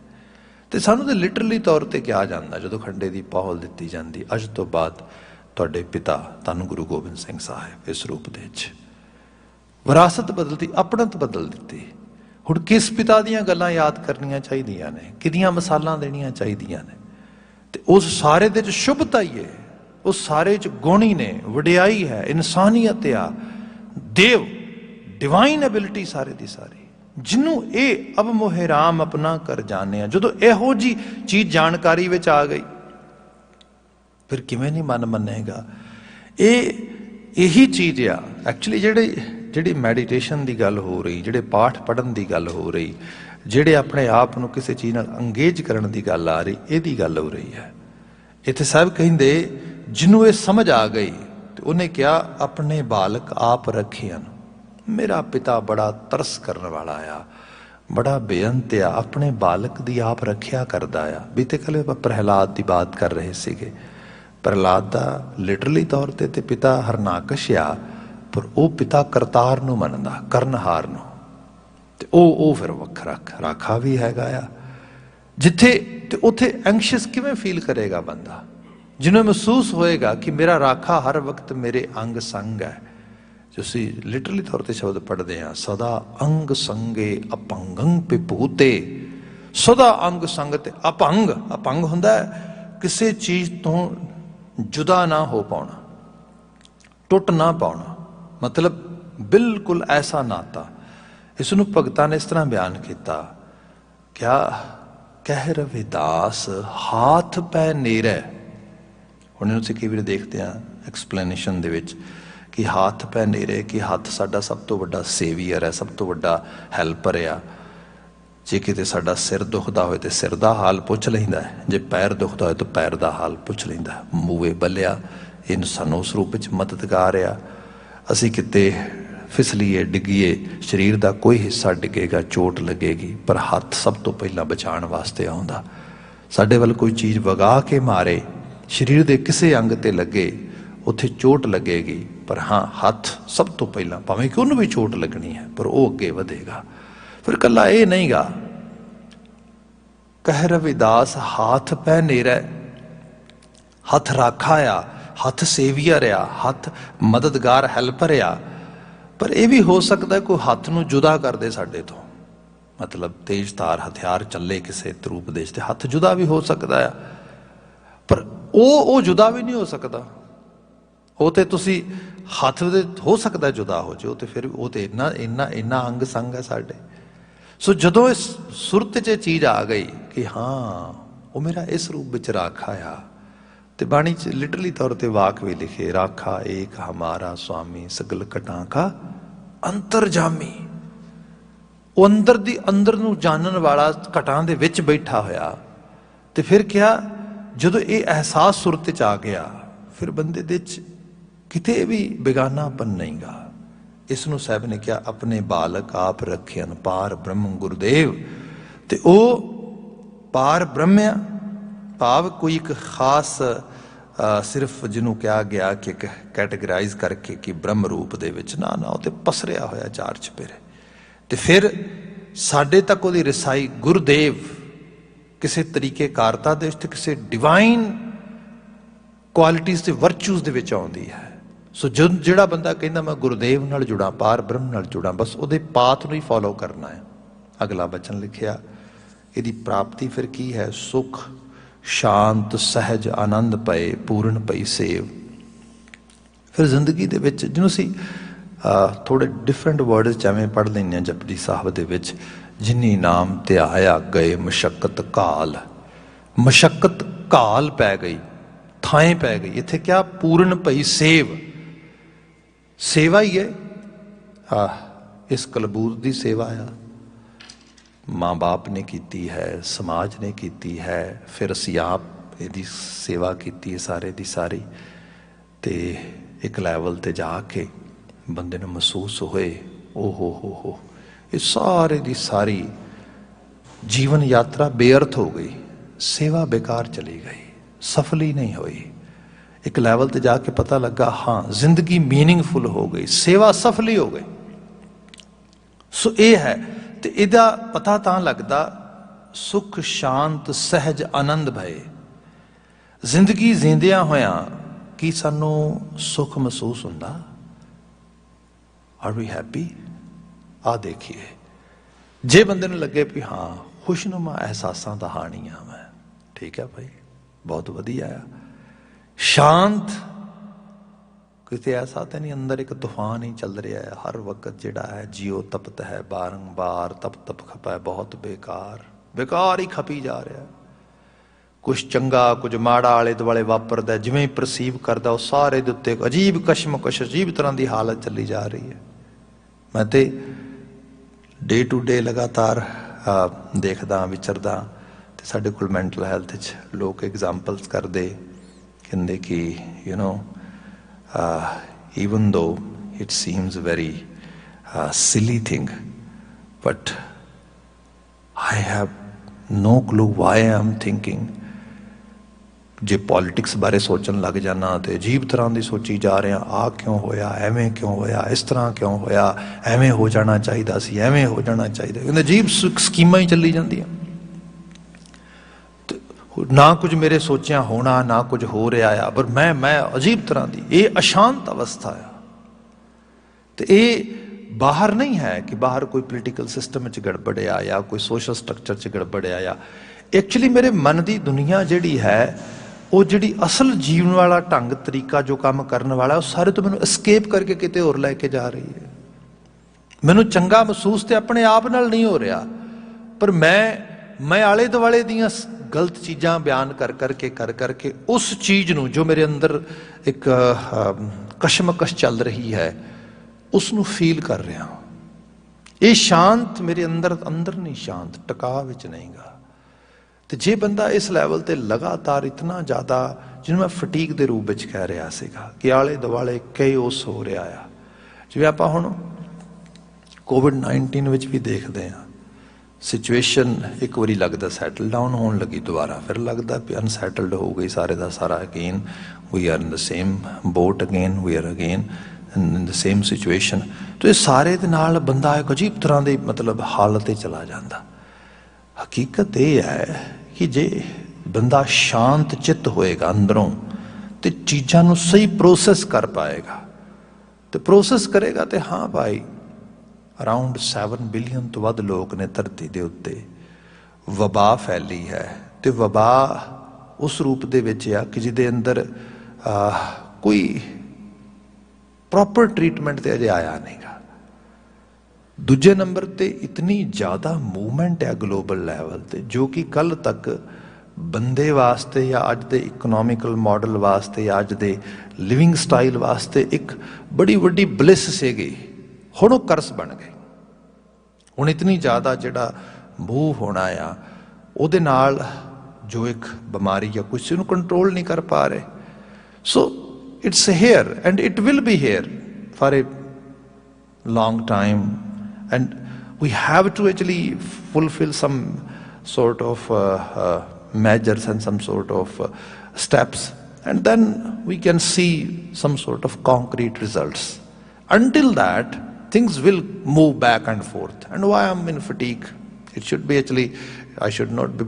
तो सानू तो लिटरली तौर पर क्या जाता, जो खंडे की पहल दी जाती, अज तो बाद तुहाडे पिता धन गुरु गोबिंद सिंह साहिब इस रूप दे विच विरासत बदलती, अपणत बदल दी। हुण किस पिता दीयां गल्लां याद करनियां चाहीदियां ने, किदियां मसालां देनियां चाहीदियां ने। ते उस सारे दे च शुभता ही है, उस सारे च गुण ही ने, वडियाई है, इंसानियत आ, देव डिवाइन एबिलिटी सारे दी सारी। जिन्हों ये अब मोहे राम अपना कर जाने, जो इहो जी चीज जानकारी विच आ गई, फिर किवें नहीं मन मनेगा। यही चीज़ आ एक्चुअली जिहड़ी मैडिटेशन की गल हो रही, जिहड़े पाठ पढ़न की गल हो रही, जिहड़े अपने आप नूं किसी चीज़ नाल अंगेज करन की गल आ रही, इहदी गल हो रही है। इत्थे साहब कहिंदे जिन्हों ये समझ आ गई, तो उन्हें क्या, अपने बालक आप रखियन। मेरा पिता बड़ा तरस करने वाला आ, बड़ा बेअंत आ, अपने बालक की आप रखिया करदा आ। बीते कल प्रहलाद की बात कर रहे सीगे, प्रहलाद का लिटरली तौर पर तो पिता हरनाकश आ, पर वह पिता करतार नूं मनदा, करनहार नूं, ते ओ फिर वखरा राखा भी हैगा आ। जिथे ते उथे एंशियस किवें फील करेगा बंदा, जिन्हें महसूस होएगा कि मेरा राखा हर वक्त मेरे अंग संग है। जो सी लिटरली तौर पर शब्द पढ़ते हैं, सदा अंग संगे अपंगं पिभूते, सदा अंग संग ते अपंग। अपंग हुंदा किसी चीज तो जुदा ना हो पाना, टुट ना पाना, मतलब बिल्कुल ऐसा नाता। इसनूं भगतां ने इस तरह बयान किया, क्या कह रविदास हाथ पै नेरै। हुण असीं कई वार देखते हैं एक्सप्लेनेशन दे विच कि हाथ पै नेरे, कि हथ साडा सब तो वड्डा सेवियर है, सब तो वड्डा हैल्पर आ। जे किते साडा सिर दुखदा होए तो सिर दा हाल पुछ लैंदा है, जे पैर दुखदा होए तो पैर दा हाल पुछ लैंदा है। मूवे बलिया इन सानू उस रूप में मददगार आ। असी किते फिसलीए डिग्गीए, शरीर का कोई हिस्सा डिगेगा, चोट लगेगी, पर हथ सब तो पहला बचाण वास्ते आउंदा। साडे वल कोई चीज़ वगा के मारे, शरीर के किसी अंग ते लगे, उत्थे चोट लगेगी, पर हाँ हथ सब तो पहला, भावें कि उन्होंने भी चोट लगनी है, पर वह अगे वधेगा। फिर कला ये नहीं गा, कह रविदास हाथ पै नेरै, हथ राखा आ, हथ सेवियर आ, हथ मददगार हैल्पर आ। पर यह भी हो सकता है कोई हथ नूं जुदा कर दे साडे तो, मतलब तेज धार हथियार ਚੱਲੇ ਕਿਸੇ ਤਰੂਪ ਦੇਸ਼ ਤੇ ਹੱਥ ਜੁਦਾ ਵੀ ਹੋ ਸਕਦਾ ਆ, ਪਰ ਉਹ ਜੁਦਾ ਵੀ ਨਹੀਂ ਹੋ ਸਕਦਾ। ਉਹ ਤੇ ਤੁਸੀਂ ਹੱਥ ਦੇ ਹੋ ਸਕਦਾ ਜੁਦਾ ਹੋ ਜੇ, ਉਹ ਤੇ ਫਿਰ ਉਹ ਤੇ ਇੰਨਾ ਅੰਗ ਸੰਗ ਹੈ ਸਾਡੇ। ਸੋ ਜਦੋਂ ਇਸ ਸੁਰਤ 'ਚ ਚੀਜ਼ ਆ ਗਈ ਕਿ ਹਾਂ ਉਹ ਮੇਰਾ ਇਸ ਰੂਪ ਵਿੱਚ ਰਾਖਾ ਆ, ਤੇ ਬਾਣੀ 'ਚ ਲਿਟਰਲੀ ਤੌਰ ਤੇ ਵਾਕ ਵੀ ਲਿਖੇ, ਰਾਖਾ ਏਕ ਹਮਾਰਾ ਸੁਆਮੀ ਸਗਲ ਘਟਾਂ ਕਾ ਅੰਤਰਜਾਮੀ। ਉਹ ਅੰਦਰ ਨੂੰ ਜਾਣਨ ਵਾਲਾ ਘਟਾਂ ਦੇ ਵਿੱਚ ਬੈਠਾ ਹੋਇਆ। ਤੇ ਫਿਰ ਕਿਹਾ ਜਦੋਂ ਇਹ ਅਹਿਸਾਸ ਸੁਰਤ 'ਚ ਆ ਗਿਆ, ਫਿਰ ਬੰਦੇ ਦੇ 'ਚ ਕਿਤੇ ਵੀ ਬੇਗਾਨਾਪਨ ਨਹੀਂ ਗਾ। ਇਸ ਨੂੰ ਸਾਹਿਬ ਨੇ ਕਿਹਾ ਆਪਣੇ ਬਾਲਕ ਆਪ ਰੱਖਿਅਨ ਪਾਰ ਬ੍ਰਹਮ ਗੁਰਦੇਵ। ਤੇ ਉਹ ਪਾਰ ਬ੍ਰਹਮਿਆ ਭਾਵ ਕੋਈ ਇੱਕ ਖਾਸ ਸਿਰਫ ਜਿਹਨੂੰ ਕਿਹਾ ਗਿਆ ਕਿ ਇੱਕ ਕੈਟੇਗਰਾਈਜ਼ ਕਰਕੇ ਕਿ ਬ੍ਰਹਮ ਰੂਪ ਦੇ ਵਿੱਚ, ਨਾ ਉਹ ਤੇ ਪਸਰਿਆ ਹੋਇਆ ਚਾਰ ਚੁਫੇਰੇ। ਤੇ ਫਿਰ ਸਾਡੇ ਤੱਕ ਉਹਦੀ ਰਸਾਈ ਗੁਰਦੇਵ ਕਿਸੇ ਤਰੀਕੇ ਕਾਰਤਾ ਦੇ ਵਿੱਚ, ਕਿਸੇ ਡਿਵਾਈਨ ਕੁਆਲਿਟੀਜ਼ ਤੇ ਵਰਚੂਜ਼ ਦੇ ਵਿੱਚ ਆਉਂਦੀ ਹੈ। ਸੋ ਜਿਹੜਾ ਬੰਦਾ ਕਹਿੰਦਾ ਮੈਂ ਗੁਰਦੇਵ ਨਾਲ ਜੁੜਾਂ, ਪਾਰ ਬ੍ਰਹਮ ਨਾਲ ਜੁੜਾਂ, ਬਸ ਉਹਦੇ ਪਾਥ ਨੂੰ ਹੀ ਫੋਲੋ ਕਰਨਾ ਹੈ। ਅਗਲਾ ਬਚਨ ਲਿਖਿਆ, ਇਹਦੀ ਪ੍ਰਾਪਤੀ ਫਿਰ ਕੀ ਹੈ? ਸੁਖ ਸ਼ਾਂਤ ਸਹਿਜ ਆਨੰਦ ਪਏ ਪੂਰਨ ਪਈ ਸੇਵ। ਫਿਰ ਜ਼ਿੰਦਗੀ ਦੇ ਵਿੱਚ ਜਿਹਨੂੰ ਅਸੀਂ ਥੋੜੇ ਡਿਫਰੈਂਟ ਵਰਡਸ ਜਿਵੇਂ ਪੜ੍ਹ ਲੈਂਦੇ ਹਾਂ ਜਪਜੀ ਸਾਹਿਬ ਦੇ ਵਿੱਚ, ਜਿਨੀ ਨਾਮ ਧਿਆਇਆ ਗਏ ਮਸ਼ੱਕਤ ਘਾਲ। ਮਸ਼ੱਕਤ ਘਾਲ ਪੈ ਗਈ, ਥਾਂ ਪੈ ਗਈ। ਇੱਥੇ ਕਿਆ? ਪੂਰਨ ਪਈ ਸੇਵ। ਸੇਵਾ ਹੀ ਹੈ। ਇਸ ਕਲਬੂਤ ਦੀ ਸੇਵਾ ਆ, ਮਾਂ ਬਾਪ ਨੇ ਕੀਤੀ ਹੈ, ਸਮਾਜ ਨੇ ਕੀਤੀ ਹੈ, ਫਿਰ ਅਸੀਂ ਆਪ ਇਹਦੀ ਸੇਵਾ ਕੀਤੀ ਹੈ ਸਾਰੇ ਦੀ ਸਾਰੀ। ਤੇ ਇੱਕ ਲੈਵਲ ਤੇ ਜਾ ਕੇ ਬੰਦੇ ਨੂੰ ਮਹਿਸੂਸ ਹੋਏ ਓ ਹੋ ਇਹ ਸਾਰੇ ਦੀ ਸਾਰੀ ਜੀਵਨ ਯਾਤਰਾ ਬੇਅਰਥ ਹੋ ਗਈ, ਸੇਵਾ ਬੇਕਾਰ ਚਲੀ ਗਈ, ਸਫਲ ਹੀ ਨਹੀਂ ਹੋਈ। ਇੱਕ ਲੈਵਲ ਤੇ ਜਾ ਕੇ ਪਤਾ ਲੱਗਾ ਹਾਂ ਜ਼ਿੰਦਗੀ ਮੀਨਿੰਗਫੁਲ ਹੋ ਗਈ, ਸੇਵਾ ਸਫਲ ਹੀ ਹੋ ਗਈ। ਸੋ ਇਹ ਹੈ। ਤੇ ਇਹਦਾ ਪਤਾ ਤਾਂ ਲੱਗਦਾ ਸੁਖ ਸ਼ਾਂਤ ਸਹਿਜ ਆਨੰਦ ਭਏ। ਜ਼ਿੰਦਗੀ ਜੀਂਦਿਆਂ ਹੋਇਆਂ ਕੀ ਸਾਨੂੰ ਸੁਖ ਮਹਿਸੂਸ ਹੁੰਦਾ? ਆਰ ਵੀ ਹੈਪੀ? ਆ ਦੇਖੀਏ, ਜੇ ਬੰਦੇ ਨੂੰ ਲੱਗੇ ਵੀ ਹਾਂ ਖੁਸ਼ਨੁਮਾ ਅਹਿਸਾਸਾਂ ਦਾ ਹਾਣੀ ਆ ਮੈਂ, ਠੀਕ ਹੈ ਭਾਈ, ਬਹੁਤ ਵਧੀਆ ਆ। ਸ਼ਾਂਤ, ਕਿਤੇ ਐਸਾ ਤਾਂ ਨਹੀਂ ਅੰਦਰ ਇੱਕ ਤੂਫਾਨ ਹੀ ਚੱਲ ਰਿਹਾ ਹੈ ਹਰ ਵਕਤ ਜਿਹੜਾ ਹੈ, ਜੀਓ ਤਪਤ ਹੈ ਬਾਰੰਬਾਰ, ਤਪ ਖਪਾ ਬਹੁਤ ਬੇਕਾਰ ਹੀ ਖਪੀ ਜਾ ਰਿਹਾ। ਕੁਛ ਚੰਗਾ ਕੁਝ ਮਾੜਾ ਆਲੇ ਦੁਆਲੇ ਵਾਪਰਦਾ, ਜਿਵੇਂ ਹੀ ਪਰਸੀਵ ਕਰਦਾ ਉਹ ਸਾਰੇ ਦੇ ਉੱਤੇ ਅਜੀਬ ਕਸ਼ਮਕਸ਼, ਅਜੀਬ ਤਰ੍ਹਾਂ ਦੀ ਹਾਲਤ ਚੱਲੀ ਜਾ ਰਹੀ ਹੈ। ਮੈਂ ਤੇ ਡੇ ਟੂ ਡੇ ਲਗਾਤਾਰ ਦੇਖਦਾ ਵਿਚਰਦਾ, ਤੇ ਸਾਡੇ ਕੋਲ ਮੈਂਟਲ ਹੈਲਥ 'ਚ ਲੋਕ ਐਗਜ਼ਾਮਪਲਸ ਕਰਦੇ, ਕਹਿੰਦੇ ਕਿ you know even though it seems very silly thing, but I have no clue why I am thinking। ਜੇ ਪੋਲੀਟਿਕਸ ਬਾਰੇ ਸੋਚਣ ਲੱਗ ਜਾਣਾ ਤੇ ਅਜੀਬ ਤਰ੍ਹਾਂ ਦੀ ਸੋਚੀ ਜਾ ਰਿਹਾ, ਆਹ ਕਿਉਂ ਹੋਇਆ, ਐਵੇਂ ਕਿਉਂ ਹੋਇਆ, ਇਸ ਤਰ੍ਹਾਂ ਕਿਉਂ ਹੋਇਆ, ਐਵੇਂ ਹੋ ਜਾਣਾ ਚਾਹੀਦਾ ਸੀ, ਐਵੇਂ ਹੋ ਜਾਣਾ ਚਾਹੀਦਾ, ਕਹਿੰਦੇ ਅਜੀਬ ਸਕੀਮਾਂ ਹੀ ਚੱਲੀ ਜਾਂਦੀਆਂ। ਨਾ ਕੁਝ ਮੇਰੇ ਸੋਚਿਆ ਹੋਣਾ, ਨਾ ਕੁਝ ਹੋ ਰਿਹਾ ਆ, ਪਰ ਮੈਂ ਅਜੀਬ ਤਰ੍ਹਾਂ ਦੀ, ਇਹ ਅਸ਼ਾਂਤ ਅਵਸਥਾ ਆ। ਤੇ ਇਹ ਬਾਹਰ ਨਹੀਂ ਹੈ ਕਿ ਬਾਹਰ ਕੋਈ ਪੋਲੀਟੀਕਲ ਸਿਸਟਮ 'ਚ ਗੜਬੜਿਆ ਜਾਂ ਕੋਈ ਸੋਸ਼ਲ ਸਟਰਕਚਰ 'ਚ ਗੜਬੜਿਆ ਆ। ਐਕਚੁਅਲੀ ਮੇਰੇ ਮਨ ਦੀ ਦੁਨੀਆ ਜਿਹੜੀ ਹੈ, ਉਹ ਜਿਹੜੀ ਅਸਲ ਜੀਵਨ ਵਾਲਾ ਢੰਗ ਤਰੀਕਾ ਜੋ ਕੰਮ ਕਰਨ ਵਾਲਾ, ਉਹ ਸਾਰੇ ਤੋਂ ਮੈਨੂੰ ਐਸਕੇਪ ਕਰਕੇ ਕਿਤੇ ਹੋਰ ਲੈ ਕੇ ਜਾ ਰਹੀ ਹੈ। ਮੈਨੂੰ ਚੰਗਾ ਮਹਿਸੂਸ ਤੇ ਆਪਣੇ ਆਪ ਨਾਲ ਨਹੀਂ ਹੋ ਰਿਹਾ, ਪਰ ਮੈਂ ਆਲੇ ਦੁਆਲੇ ਦੀਆਂ ਗਲਤ ਚੀਜ਼ਾਂ ਬਿਆਨ ਕਰ ਕਰਕੇ ਉਸ ਚੀਜ਼ ਨੂੰ ਜੋ ਮੇਰੇ ਅੰਦਰ ਇੱਕ ਕਸ਼ਮਕਸ਼ ਚੱਲ ਰਹੀ ਹੈ, ਉਸ ਨੂੰ ਫੀਲ ਕਰ ਰਿਹਾ। ਇਹ ਸ਼ਾਂਤ ਮੇਰੇ ਅੰਦਰ ਨਹੀਂ, ਸ਼ਾਂਤ ਟਿਕਾ ਵਿੱਚ ਨਹੀਂ ਗਾ। ਤੇ ਜੇ ਬੰਦਾ ਇਸ ਲੈਵਲ ਤੇ ਲਗਾਤਾਰ ਇਤਨਾ ਜ਼ਿਆਦਾ, ਜਿਹਨੂੰ ਮੈਂ ਫਟੀਕ ਦੇ ਰੂਪ ਵਿੱਚ ਕਹਿ ਰਿਹਾ ਸੀਗਾ, ਕਿ ਆਲੇ ਦੁਆਲੇ ਕੇਓਸ ਹੋ ਰਿਹਾ ਆ। ਜਿਵੇਂ ਆਪਾਂ ਹੁਣ ਕੋਵਿਡ-19 ਵਿੱਚ ਵੀ ਦੇਖਦੇ ਹਾਂ, ਸਿਚੁਏਸ਼ਨ ਇੱਕ ਵਾਰੀ ਲੱਗਦਾ ਸੈਟਲ ਡਾਊਨ ਹੋਣ ਲੱਗੀ, ਦੁਬਾਰਾ ਫਿਰ ਲੱਗਦਾ ਵੀ ਅਨਸੈਟਲਡ ਹੋ ਗਈ ਸਾਰੇ ਦਾ ਸਾਰਾ। Again we are in the same boat, again we are again in the same situation. ਤੇ ਇਹ ਸਾਰੇ ਦੇ ਨਾਲ ਬੰਦਾ ਇੱਕ ਅਜੀਬ ਤਰ੍ਹਾਂ ਦੀ ਮਤਲਬ ਹਾਲਤ 'ਤੇ ਚਲਾ ਜਾਂਦਾ। ਹਕੀਕਤ ਇਹ ਹੈ ਕਿ ਜੇ ਬੰਦਾ ਸ਼ਾਂਤ ਚਿੱਤ ਹੋਏਗਾ ਅੰਦਰੋਂ, ਤੇ ਚੀਜ਼ਾਂ ਨੂੰ ਸਹੀ ਪ੍ਰੋਸੈਸ ਕਰ ਪਾਏਗਾ। ਤੇ ਪ੍ਰੋਸੈਸ ਕਰੇਗਾ ਤੇ ਹਾਂ ਭਾਈ ਅਰਾਊਂਡ 7 ਬਿਲੀਅਨ ਤੋਂ ਵੱਧ ਲੋਕ ਨੇ ਧਰਤੀ ਦੇ ਉੱਤੇ, ਵਬਾ ਫੈਲੀ ਹੈ। ਤੇ ਵਬਾ ਉਸ ਰੂਪ ਦੇ ਵਿੱਚ ਆ ਕਿ ਜਿਹਦੇ ਅੰਦਰ ਕੋਈ ਪ੍ਰੋਪਰ ਟ੍ਰੀਟਮੈਂਟ ਤੇ ਅਜੇ ਆਇਆ ਨਹੀਂਗਾ। ਦੂਜੇ ਨੰਬਰ ਤੇ ਇਤਨੀ ਜ਼ਿਆਦਾ ਮੂਵਮੈਂਟ ਹੈ ਗਲੋਬਲ ਲੈਵਲ ਤੇ, ਜੋ ਕਿ ਕੱਲ ਤੱਕ ਬੰਦੇ ਵਾਸਤੇ ਜਾਂ ਅੱਜ ਦੇ ਇਕਨੋਮਿਕਲ ਮਾਡਲ ਵਾਸਤੇ ਜਾਂ ਅੱਜ ਦੇ ਲਿਵਿੰਗ ਸਟਾਈਲ ਵਾਸਤੇ ਇੱਕ ਬੜੀ ਵੱਡੀ ਬਲਿਸ ਸੀਗੀ, ਹੁਣ ਉਹ ਕਰਸ ਬਣ ਗਈ। ਹੁਣ ਇਤਨੀ ਜ਼ਿਆਦਾ ਜਿਹੜਾ ਮੂਵ ਹੋਣਾ ਆ ਉਹਦੇ ਨਾਲ ਜੋ ਇੱਕ ਬਿਮਾਰੀ ਜਾਂ ਕੁਛ ਨੂੰ ਕੰਟਰੋਲ ਨਹੀਂ ਕਰ ਪਾ ਰਹੇ। So it's hair and it will be hair for A long time, and we have to actually fulfill some sort of measures and some sort of steps, and then we can see some sort of concrete results. Until that, things will move back and forth. And why I'm in fatigue? It should be actually, I should not be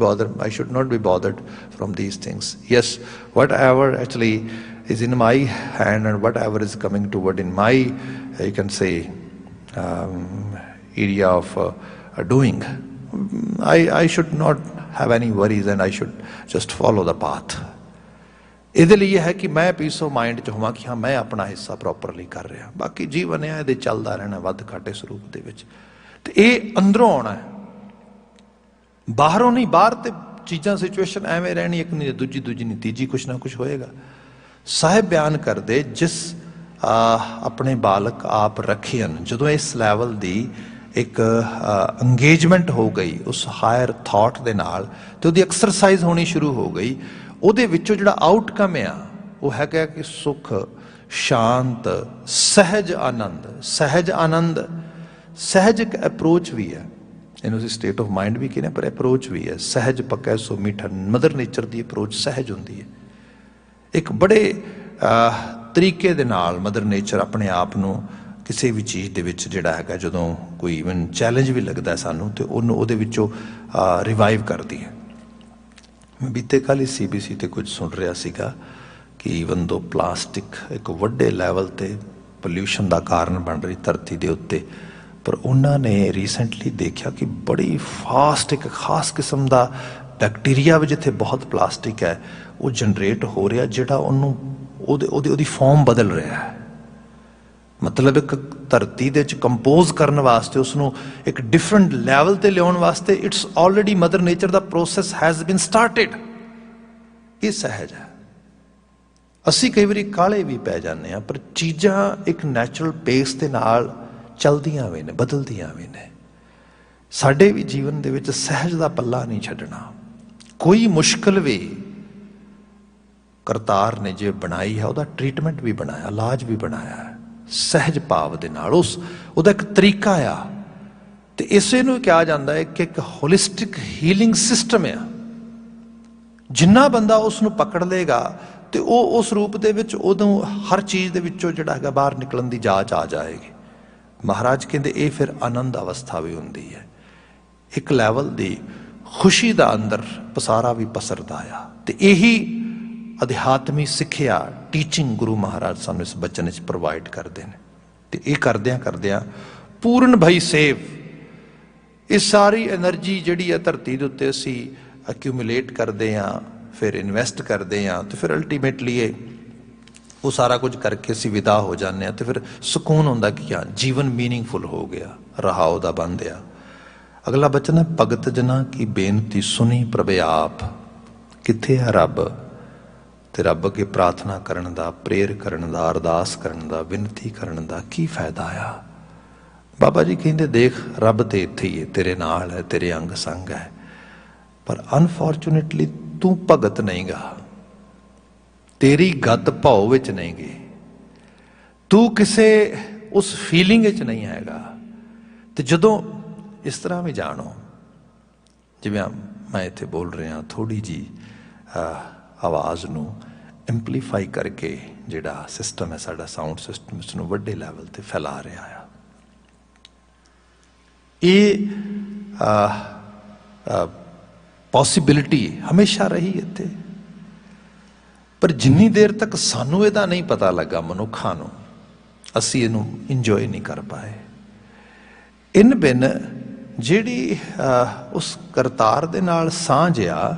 bothered from these things. Yes, whatever actually is in my hand and whatever is coming toward in my, you can say, area of doing, I should not have any worries and I should just follow the path. ਇਹਦੇ ਲਈ ਇਹ ਹੈ ਕਿ ਮੈਂ piece of mind 'ਚ ਹੋਵਾਂ ਕਿ ਹਾਂ ਮੈਂ ਆਪਣਾ ਹਿੱਸਾ ਪ੍ਰੋਪਰਲੀ ਕਰ ਰਿਹਾ। ਬਾਕੀ ਜੀਵਨ ਹੈ ਇਹਦੇ ਚੱਲਦਾ ਰਹਿਣਾ ਵੱਧ ਘੱਟ ਇਸ ਰੂਪ ਦੇ ਵਿੱਚ। ਤੇ ਇਹ ਅੰਦਰੋਂ ਆਉਣਾ ਹੈ, ਬਾਹਰੋਂ ਨਹੀਂ। ਬਾਹਰ ਤੇ ਚੀਜ਼ਾਂ ਸਿਚੁਏਸ਼ਨ ਐਵੇਂ ਰਹਿਣੀ, ਇੱਕ ਨਹੀਂ ਦੂਜੀ ਨਹੀਂ ਤੀਜੀ, ਕੁਛ ਨਾ ਕੁਛ ਹੋਏਗਾ। ਸਾਹਿਬ ਬਿਆਨ ਕਰਦੇ ਜਿਸ ਆਪਣੇ ਬਾਲਕ ਆਪ ਰੱਖੇ ਹਨ, ਜਦੋਂ ਇਸ ਲੈਵਲ ਦੀ ਇੱਕ ਅੰਗੇਜਮੈਂਟ ਹੋ ਗਈ ਉਸ ਹਾਇਰ ਥਾਟ ਦੇ ਨਾਲ, ਤੇ ਉਹਦੀ ਐਕਸਰਸਾਈਜ਼ ਹੋਣੀ ਸ਼ੁਰੂ ਹੋ ਗਈ, ਉਹਦੇ ਵਿੱਚੋਂ ਜਿਹੜਾ ਆਊਟਕਮ ਆ ਉਹ ਹੈਗਾ ਕਿ ਸੁੱਖ, ਸ਼ਾਂਤ, ਸਹਿਜ ਆਨੰਦ। ਸਹਿਜ ਆਨੰਦ, ਸਹਿਜ ਇੱਕ ਅਪਰੋਚ ਵੀ ਹੈ, ਇਹਨੂੰ ਅਸੀਂ ਸਟੇਟ ਆਫ ਮਾਈਂਡ ਵੀ ਕਹਿੰਦੇ, ਪਰ ਅਪਰੋਚ ਵੀ ਹੈ। ਸਹਿਜ ਪੱਕਾ ਸੋ ਮੀਠਾ, ਮਦਰ ਨੇਚਰ ਦੀ ਅਪਰੋਚ ਸਹਿਜ ਹੁੰਦੀ ਹੈ। ਇੱਕ ਬੜੇ ਤਰੀਕੇ ਦੇ ਨਾਲ ਮਦਰ ਨੇਚਰ ਆਪਣੇ ਆਪ ਨੂੰ ਕਿਸੇ ਵੀ ਚੀਜ਼ ਦੇ ਵਿੱਚ ਜਿਹੜਾ ਹੈਗਾ, ਜਦੋਂ ਕੋਈ ਇਵਨ ਚੈਲੰਜ ਵੀ ਲੱਗਦਾ ਸਾਨੂੰ, ਤੇ ਉਹਨੂੰ ਉਹਦੇ ਵਿੱਚੋਂ ਰਿਵਾਈਵ ਕਰਦੀ ਹੈ। ਮੈਂ ਬੀਤੇ ਕੱਲ੍ਹ ਹੀ CBC ਤੇ ਕੁਝ ਸੁਣ ਰਿਹਾ ਸੀਗਾ ਕਿ ਈਵਨ ਦੋ ਪਲਾਸਟਿਕ ਇੱਕ ਵੱਡੇ ਲੈਵਲ ਤੇ ਪੋਲਿਊਸ਼ਨ ਦਾ ਕਾਰਨ ਬਣ ਰਹੀ ਧਰਤੀ ਦੇ ਉੱਤੇ, ਪਰ ਉਹਨਾਂ ਨੇ ਰੀਸੈਂਟਲੀ ਦੇਖਿਆ ਕਿ ਬੜੀ ਫਾਸਟ ਇੱਕ ਖਾਸ ਕਿਸਮ ਦਾ ਬੈਕਟੀਰੀਆ ਵੀ, ਜਿੱਥੇ ਬਹੁਤ ਪਲਾਸਟਿਕ ਹੈ, ਉਹ ਜਨਰੇਟ ਹੋ ਰਿਹਾ, ਜਿਹੜਾ ਉਹਨੂੰ ਉਹਦੀ ਫਾਰਮ ਬਦਲ ਰਿਹਾ ਹੈ। ਮਤਲਬ ਇੱਕ ਧਰਤੀ ਦੇ ਵਿੱਚ ਕੰਪੋਜ਼ ਕਰਨ ਵਾਸਤੇ, ਉਸਨੂੰ ਇੱਕ ਡਿਫਰੈਂਟ ਲੈਵਲ ਤੇ ਲਿਆਉਣ ਵਾਸਤੇ, ਇਟਸ ਆਲਰੇਡੀ ਮਦਰ ਨੇਚਰ ਦਾ ਪ੍ਰੋਸੈਸ ਹੈਜ਼ ਬੀਨ ਸਟਾਰਟਿਡ। ਇਹ ਸਹਿਜ ਹੈ। ਅਸੀਂ ਕਈ ਵਾਰੀ ਕਾਹਲੇ ਵੀ ਪੈ ਜਾਂਦੇ ਹਾਂ, ਪਰ ਚੀਜ਼ਾਂ ਇੱਕ ਨੈਚੁਰਲ ਪੇਸ ਦੇ ਨਾਲ ਚਲਦੀਆਂ ਵੀ ਨੇ, ਬਦਲਦੀਆਂ ਵੀ ਨੇ। ਸਾਡੇ ਵੀ ਜੀਵਨ ਦੇ ਵਿੱਚ ਸਹਿਜ ਦਾ ਪੱਲਾ ਨਹੀਂ ਛੱਡਣਾ। ਕੋਈ ਮੁਸ਼ਕਿਲ ਵੀ ਕਰਤਾਰ ਨੇ ਜੇ ਬਣਾਈ ਹੈ, ਉਹਦਾ ਟ੍ਰੀਟਮੈਂਟ ਵੀ ਬਣਾਇਆ, ਇਲਾਜ ਵੀ ਬਣਾਇਆ ਹੈ ਸਹਿਜ ਭਾਵ ਦੇ ਨਾਲ। ਉਹਦਾ ਇੱਕ ਤਰੀਕਾ ਆ, ਤੇ ਇਸੇ ਨੂੰ ਕਿਹਾ ਜਾਂਦਾ ਹੈ ਕਿ ਇੱਕ ਹੋਲਿਸਟਿਕ ਹੀਲਿੰਗ ਸਿਸਟਮ ਆ। ਜਿੰਨਾ ਬੰਦਾ ਉਸ ਨੂੰ ਪਕੜ ਲਏਗਾ ਤੇ ਉਹ ਉਸ ਰੂਪ ਦੇ ਵਿੱਚ ਉਦੋਂ ਹਰ ਚੀਜ਼ ਦੇ ਵਿੱਚੋਂ ਜਿਹੜਾ ਹੈਗਾ ਬਾਹਰ ਨਿਕਲਣ ਦੀ ਜਾਚ ਆ ਜਾਏਗੀ। ਮਹਾਰਾਜ ਕਹਿੰਦੇ ਇਹ ਫਿਰ ਆਨੰਦ ਅਵਸਥਾ ਵੀ ਹੁੰਦੀ ਹੈ, ਇੱਕ ਲੈਵਲ ਦੀ ਖੁਸ਼ੀ ਦਾ ਅੰਦਰ ਪਸਾਰਾ ਵੀ ਪਸਰਦਾ ਆ। ਤੇ ਇਹੀ ਅਧਿਆਤਮੀ ਸਿੱਖਿਆ, ਟੀਚਿੰਗ ਗੁਰੂ ਮਹਾਰਾਜ ਸਾਨੂੰ ਇਸ ਬਚਨ ਵਿੱਚ ਪ੍ਰੋਵਾਈਡ ਕਰਦੇ ਨੇ। ਤੇ ਇਹ ਕਰਦਿਆਂ ਪੂਰਨ ਭਈ ਸੇਵ, ਇਹ ਸਾਰੀ ਐਨਰਜੀ ਜਿਹੜੀ ਹੈ ਧਰਤੀ ਦੇ ਉੱਤੇ ਅਸੀਂ ਅਕਿਊਮੂਲੇਟ ਕਰਦੇ ਹਾਂ, ਫਿਰ ਇਨਵੈਸਟ ਕਰਦੇ ਹਾਂ, ਤੇ ਫਿਰ ਅਲਟੀਮੇਟਲੀ ਉਹ ਸਾਰਾ ਕੁਝ ਕਰਕੇ ਅਸੀਂ ਵਿਦਾ ਹੋ ਜਾਂਦੇ ਹਾਂ। ਤੇ ਫਿਰ ਸਕੂਨ ਹੁੰਦਾ ਕਿ ਹਾਂ ਜੀਵਨ ਮੀਨਿੰਗਫੁਲ ਹੋ ਗਿਆ, ਰਹਾਉ ਦਾ ਬੰਦਿਆ। ਅਗਲਾ ਬਚਨ ਹੈ, ਭਗਤ ਜਨਾਂ ਕੀ ਬੇਨਤੀ ਸੁਣੀ ਪ੍ਰਭ ਆਪ। ਕਿੱਥੇ ਹੈ ਰੱਬ? ਤੇ ਰੱਬ ਅੱਗੇ ਪ੍ਰਾਰਥਨਾ ਕਰਨ ਦਾ, ਪ੍ਰੇਅਰ ਕਰਨ ਦਾ, ਅਰਦਾਸ ਕਰਨ ਦਾ, ਵਿਨਤੀ ਕਰਨ ਦਾ ਕੀ ਫਾਇਦਾ ਆ? ਬਾਬਾ ਜੀ ਕਹਿੰਦੇ ਦੇਖ ਰੱਬ ਤੇ ਇੱਥੇ ਹੀ ਹੈ, ਤੇਰੇ ਨਾਲ ਹੈ, ਤੇਰੇ ਅੰਗ ਸੰਗ ਹੈ, ਪਰ ਅਨਫੋਰਚੂਨੇਟਲੀ ਤੂੰ ਭਗਤ ਨਹੀਂ ਗਾ, ਤੇਰੀ ਗਤ ਭਾਉ ਵਿੱਚ ਨਹੀਂ ਗੀ, ਤੂੰ ਕਿਸੇ ਉਸ ਫੀਲਿੰਗ ਵਿੱਚ ਨਹੀਂ ਹੈਗਾ। ਤੇ ਜਦੋਂ ਇਸ ਤਰ੍ਹਾਂ ਵੀ ਜਾਣੋ, ਜਿਵੇਂ ਮੈਂ ਇੱਥੇ ਬੋਲ ਰਿਹਾ, ਥੋੜ੍ਹੀ ਜਿਹੀ ਆਵਾਜ਼ ਨੂੰ ਇੰਪਲੀਫਾਈ ਕਰਕੇ ਜਿਹੜਾ ਸਿਸਟਮ ਹੈ ਸਾਡਾ ਸਾਊਂਡ ਸਿਸਟਮ, ਇਸ ਨੂੰ ਵੱਡੇ ਲੈਵਲ ਤੇ ਫੈਲਾ ਰਿਹਾ ਆ। ਇਹ ਪੋਸੀਬਿਲਿਟੀ ਹਮੇਸ਼ਾ ਰਹੀ ਇੱਥੇ, ਪਰ ਜਿੰਨੀ ਦੇਰ ਤੱਕ ਸਾਨੂੰ ਇਹਦਾ ਨਹੀਂ ਪਤਾ ਲੱਗਾ ਮਨੁੱਖਾਂ ਨੂੰ, ਅਸੀਂ ਇਹਨੂੰ ਇੰਜੋਏ ਨਹੀਂ ਕਰ ਪਾਏ। इन बिन ਜਿਹੜੀ ਉਸ ਕਰਤਾਰ ਦੇ ਨਾਲ ਸਾਂਝ ਆ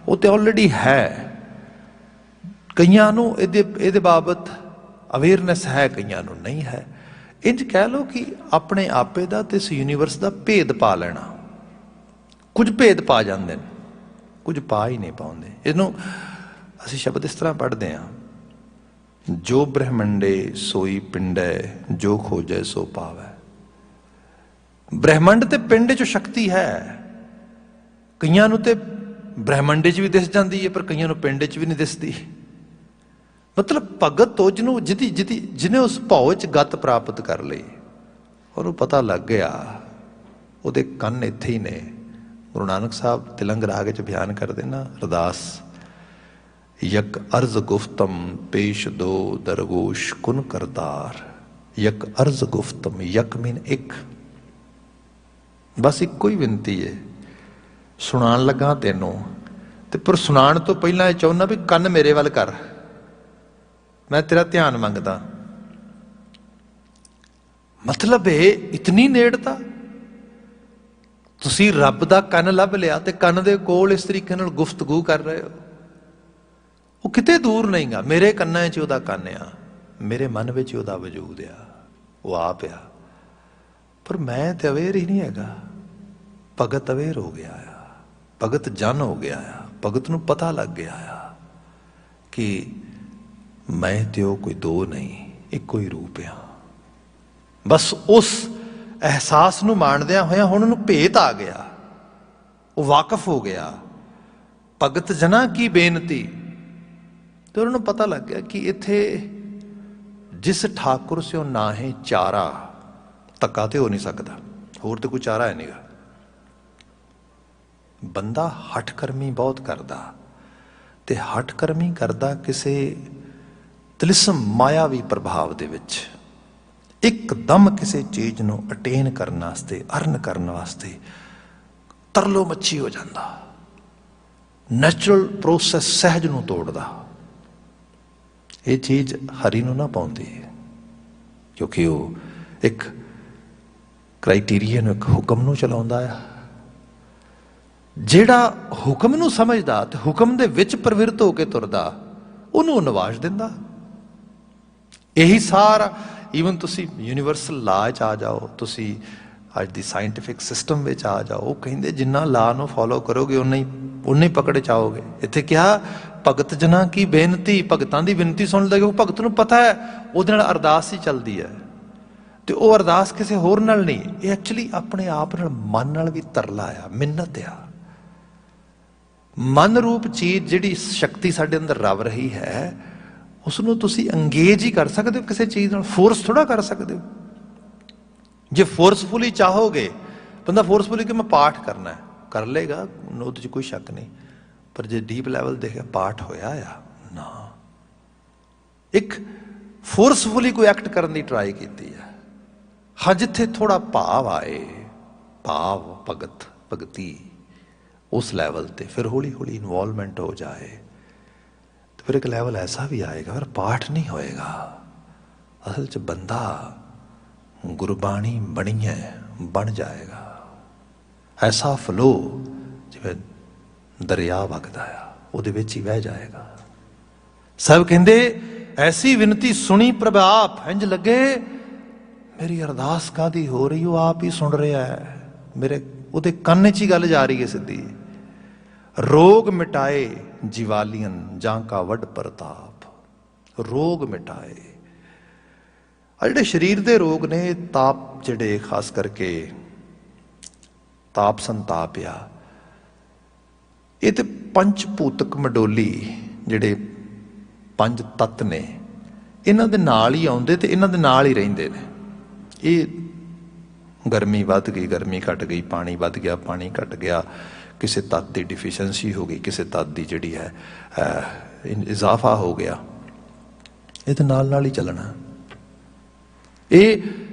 ਉਹ ਤੇ ਆਲਰੇਡੀ ਹੈ। ਕਈਆਂ ਨੂੰ ਇਹਦੇ ਬਾਬਤ ਅਵੇਅਰਨੈਸ ਹੈ, ਕਈਆਂ ਨੂੰ ਨਹੀਂ ਹੈ। ਇੰਜ ਕਹਿ ਲਓ ਕਿ ਆਪਣੇ ਆਪੇ ਦਾ ਤੇ ਇਸ ਯੂਨੀਵਰਸ ਦਾ ਭੇਦ ਪਾ ਲੈਣਾ। ਕੁਝ ਭੇਦ ਪਾ ਜਾਂਦੇ ਨੇ, ਕੁਝ ਪਾ ਹੀ ਨਹੀਂ ਪਾਉਂਦੇ। ਇਹਨੂੰ ਅਸੀਂ ਸ਼ਬਦ ਇਸ ਤਰ੍ਹਾਂ ਪੜ੍ਹਦੇ ਹਾਂ, ਜੋ ਬ੍ਰਹਮੰਡੇ ਸੋਈ ਪਿੰਡੈ, ਜੋ ਖੋਜੈ ਸੋ ਪਾਵੈ। ਬ੍ਰਹਮੰਡ ਤੇ ਪਿੰਡ 'ਚ ਸ਼ਕਤੀ ਹੈ। ਕਈਆਂ ਨੂੰ ਤੇ ਬ੍ਰਹਮੰਡ 'ਚ ਵੀ ਦਿਸ ਜਾਂਦੀ ਹੈ, ਪਰ ਕਈਆਂ ਨੂੰ ਪਿੰਡ 'ਚ ਵੀ ਨਹੀਂ ਦਿਸਦੀ। ਮਤਲਬ ਭਗਤ ਤੋਂ ਜਿਹਨੂੰ ਜਿਹਨੇ ਉਸ ਭਾਉ 'ਚ ਗੱਤ ਪ੍ਰਾਪਤ ਕਰ ਲਈ, ਉਹਨੂੰ ਪਤਾ ਲੱਗ ਗਿਆ, ਉਹਦੇ ਕੰਨ ਇੱਥੇ ਹੀ ਨੇ। ਗੁਰੂ ਨਾਨਕ ਸਾਹਿਬ ਤਿਲੰਗ ਰਾਗ 'ਚ ਬਿਆਨ ਕਰਦੇ ਨਾ ਅਰਦਾਸ, ਯਕ ਅਰਜ਼ ਗੁਫਤਮ ਪੇਸ਼ ਦੋ ਦਰਗੋਸ਼ ਕੁਨ ਕਰਤਾਰ। ਯਕ ਅਰਜ਼ ਗੁਫਤਮ, ਯਕ ਮੀਨ ਇੱਕ, ਬਸ ਇੱਕੋ ਹੀ ਬੇਨਤੀ ਹੈ। ਸੁਣਾਉਣ ਲੱਗਾ ਤੈਨੂੰ, ਤੇ ਪਰ ਸੁਣਾਉਣ ਤੋਂ ਪਹਿਲਾਂ ਇਹ ਚਾਹੁੰਦਾ ਵੀ ਕੰਨ ਮੇਰੇ ਵੱਲ ਕਰ, ਮੈਂ ਤੇਰਾ ਧਿਆਨ ਮੰਗਦਾ। ਮਤਲਬ ਇਹ ਇਤਨੀ ਨੇੜਤਾ। ਤੁਸੀਂ ਰੱਬ ਦਾ ਕੰਨ ਲੱਭ ਲਿਆ ਤੇ ਕੰਨ ਦੇ ਕੋਲ ਇਸ ਤਰੀਕੇ ਨਾਲ ਗੁਫ਼ਤਗੂ ਕਰ ਰਹੇ ਹੋ। ਉਹ ਕਿਤੇ ਦੂਰ ਨਹੀਂ ਗਾ, ਮੇਰੇ ਕੰਨਾਂ 'ਚ ਉਹਦਾ ਕੰਨ ਆ, ਮੇਰੇ ਮਨ ਵਿੱਚ ਉਹਦਾ ਵਜੂਦ ਆ, ਉਹ ਆਪ ਆ। ਪਰ ਮੈਂ ਤੇ ਅਵੇਅਰ ਹੀ ਨਹੀਂ ਹੈਗਾ। ਭਗਤ ਅਵੇਅਰ ਹੋ ਗਿਆ ਆ, ਭਗਤ ਜਨ ਹੋ ਗਿਆ ਆ, ਭਗਤ ਨੂੰ ਪਤਾ ਲੱਗ ਗਿਆ ਆ ਕਿ ਮੈਂ ਤੇ ਉਹ ਕੋਈ ਦੋ ਨਹੀਂ, ਇੱਕੋ ਹੀ ਰੂਪ ਆ। ਬਸ ਉਸ ਅਹਿਸਾਸ ਨੂੰ ਮਾਣਦਿਆਂ ਹੋਇਆ ਹੁਣ ਉਹਨੂੰ ਭੇਤ ਆ ਗਿਆ, ਉਹ ਵਾਕਫ ਹੋ ਗਿਆ। ਭਗਤ ਜਨਾਂ ਕੀ ਬੇਨਤੀ, ਤੇ ਉਹਨਾਂ ਨੂੰ ਪਤਾ ਲੱਗ ਗਿਆ ਕਿ ਇੱਥੇ ਜਿਸ ਠਾਕੁਰ ਸਿਓ ਨਾਹੇ ਚਾਰਾ, ਧੱਕਾ ਤੇ ਹੋ ਨਹੀਂ ਸਕਦਾ, ਹੋਰ ਤੇ ਕੋਈ ਚਾਰਾ ਹੈ ਨਹੀਂਗਾ। ਬੰਦਾ ਹਠਕਰਮੀ ਬਹੁਤ ਕਰਦਾ, ਤੇ ਹਠਕਰਮੀ ਕਰਦਾ ਕਿਸੇ ਤਿਲਿਸਮ ਮਾਇਆਵੀ ਪ੍ਰਭਾਵ ਦੇ ਵਿੱਚ, ਇੱਕਦਮ ਕਿਸੇ ਚੀਜ਼ ਨੂੰ ਅਟੇਨ ਕਰਨ ਵਾਸਤੇ, ਅਰਨ ਕਰਨ ਵਾਸਤੇ ਤਰਲੋ ਮੱਛੀ ਹੋ ਜਾਂਦਾ। ਨੈਚੁਰਲ ਪ੍ਰੋਸੈਸ ਸਹਿਜ ਨੂੰ ਤੋੜਦਾ। ਇਹ ਚੀਜ਼ ਹਰੀ ਨੂੰ ਨਾ ਪਾਉਂਦੀ, ਕਿਉਂਕਿ ਉਹ ਇੱਕ ਕ੍ਰਾਈਟੀਰੀਆ ਨੂੰ, ਇੱਕ ਹੁਕਮ ਨੂੰ ਚਲਾਉਂਦਾ ਆ। ਜਿਹੜਾ ਹੁਕਮ ਨੂੰ ਸਮਝਦਾ ਤੇ ਹੁਕਮ ਦੇ ਵਿੱਚ ਪ੍ਰਵਿਰਤ ਹੋ ਕੇ ਤੁਰਦਾ, ਉਹਨੂੰ ਨਿਵਾਜ ਦਿੰਦਾ। ਇਹੀ ਸਾਰਾ, ਈਵਨ ਤੁਸੀਂ ਯੂਨੀਵਰਸਲ ਲਾਅ 'ਚ ਆ ਜਾਓ, ਤੁਸੀਂ ਅੱਜ ਦੀ ਸਾਇੰਟੀਫਿਕ ਸਿਸਟਮ ਵਿੱਚ ਆ ਜਾਓ, ਉਹ ਕਹਿੰਦੇ ਜਿੰਨਾ ਲਾਅ ਨੂੰ ਫੋਲੋ ਕਰੋਗੇ ਉਨਾ ਹੀ ਪਕੜ 'ਚ ਆਓਗੇ। ਇੱਥੇ ਕਿਹਾ ਭਗਤ ਜਨਾਂ ਕੀ ਬੇਨਤੀ, ਭਗਤਾਂ ਦੀ ਬੇਨਤੀ ਸੁਣ ਲਗੇ। ਉਹ ਭਗਤ ਨੂੰ ਪਤਾ ਹੈ ਉਹਦੇ ਨਾਲ ਅਰਦਾਸ ਹੀ ਚੱਲਦੀ ਹੈ, ਤੇ ਉਹ ਅਰਦਾਸ ਕਿਸੇ ਹੋਰ ਨਾਲ ਨਹੀਂ, ਇਹ ਐਕਚੁਅਲੀ ਆਪਣੇ ਆਪ ਨਾਲ, ਮਨ ਨਾਲ ਵੀ ਤਰਲਾ ਆ, ਮਿੰਨਤ ਆ। ਮਨ ਰੂਪ ਚੀਜ਼ ਜਿਹੜੀ ਸ਼ਕਤੀ ਸਾਡੇ ਅੰਦਰ ਰਵ ਰਹੀ ਹੈ, ਉਸ ਨੂੰ ਤੁਸੀਂ ਅੰਗੇਜ ਹੀ ਕਰ ਸਕਦੇ ਹੋ ਕਿਸੇ ਚੀਜ਼ ਨਾਲ, ਫੋਰਸ ਥੋੜਾ ਕਰ ਸਕਦੇ ਹੋ। ਜੇ ਫੋਰਸਫੁਲੀ ਚਾਹੋਗੇ, ਬੰਦਾ ਫੋਰਸਫੁਲੀ ਕਿ ਮੈਂ ਪਾਠ ਕਰਨਾ, ਕਰ ਲੇਗਾ, ਉਹਦੇ 'ਚ ਕੋਈ ਸ਼ੱਕ ਨਹੀਂ। ਪਰ ਜੇ ਡੀਪ ਲੈਵਲ ਦੇਖਿਆ ਪਾਠ ਹੋਇਆ ਆ ਨਾ, ਇੱਕ ਫੋਰਸਫੁਲੀ ਕੋਈ ਐਕਟ ਕਰਨ ਦੀ ਟਰਾਈ ਕੀਤੀ ਹੈ। ਹਾਂ, ਜਿੱਥੇ ਥੋੜਾ ਭਾਵ ਆਏ, ਭਾਵ ਭਗਤ ਭਗਤੀ ਉਸ ਲੈਵਲ ਤੇ ਫਿਰ ਹੌਲੀ ਹੌਲੀ ਇਨਵੋਲਵਮੈਂਟ ਹੋ ਜਾਏ, ਤੇ ਫਿਰ ਇੱਕ ਲੈਵਲ ਐਸਾ ਵੀ ਆਏਗਾ ਫਿਰ ਪਾਠ ਨਹੀਂ ਹੋਏਗਾ। ਅਸਲ 'ਚ ਬੰਦਾ ਗੁਰਬਾਣੀ ਬਣੀ ਹੈ, ਬਣ ਜਾਏਗਾ। ਐਸਾ ਫਲੋ ਜਿਵੇਂ ਦਰਿਆ ਵਗਦਾ ਆ, ਉਹਦੇ ਵਿੱਚ ਹੀ ਵਹਿ ਜਾਏਗਾ। ਸਭ ਕਹਿੰਦੇ ਐਸੀ ਵਿਨਤੀ ਸੁਣੀ ਪ੍ਰਭ ਆਪ, ਇੰਝ ਲੱਗੇ ਮੇਰੀ ਅਰਦਾਸ ਕਾਹਦੀ ਹੋ ਰਹੀ, ਉਹ ਆਪ ਹੀ ਸੁਣ ਰਿਹਾ ਹੈ, ਮੇਰੇ ਉਹਦੇ ਕੰਨ 'ਚ ਹੀ ਗੱਲ ਜਾ ਰਹੀ ਹੈ ਸਿੱਧੀ। ਰੋਗ ਮਿਟਾਏ ਜਿਵਾਲੀਅਨ ਜਾਂ ਕਾ ਵੱਡ ਪ੍ਰਤਾਪ, ਰੋਗ ਮਿਟਾਏ। ਆ ਜਿਹੜੇ ਸਰੀਰ ਦੇ ਰੋਗ ਨੇ, ਤਾਪ, ਜਿਹੜੇ ਖਾਸ ਕਰਕੇ ਤਾਪ ਸੰਤਾਪ ਆ, ਇਹ ਤੇ ਪੰਜ ਭੂਤਕ ਮੰਡੋਲੀ, ਜਿਹੜੇ ਪੰਜ ਤੱਤ ਨੇ, ਇਹਨਾਂ ਦੇ ਨਾਲ ਹੀ ਆਉਂਦੇ ਤੇ ਇਹਨਾਂ ਦੇ ਨਾਲ ਹੀ ਰਹਿੰਦੇ ਨੇ। ਇਹ ਗਰਮੀ ਵੱਧ ਗਈ, ਗਰਮੀ ਘਟ ਗਈ, ਪਾਣੀ ਵੱਧ ਗਿਆ, ਪਾਣੀ ਘਟ ਗਿਆ, ਕਿਸੇ ਤੱਤ ਦੀ ਡਿਫੀਸ਼ੈਂਸੀ ਹੋ ਗਈ, ਕਿਸੇ ਤੱਤ ਦੀ ਜਿਹੜੀ ਹੈ ਇਜ਼ਾਫਾ ਹੋ ਗਿਆ, ਇਹਦੇ ਨਾਲ ਹੀ ਚੱਲਣਾ। ਇਹ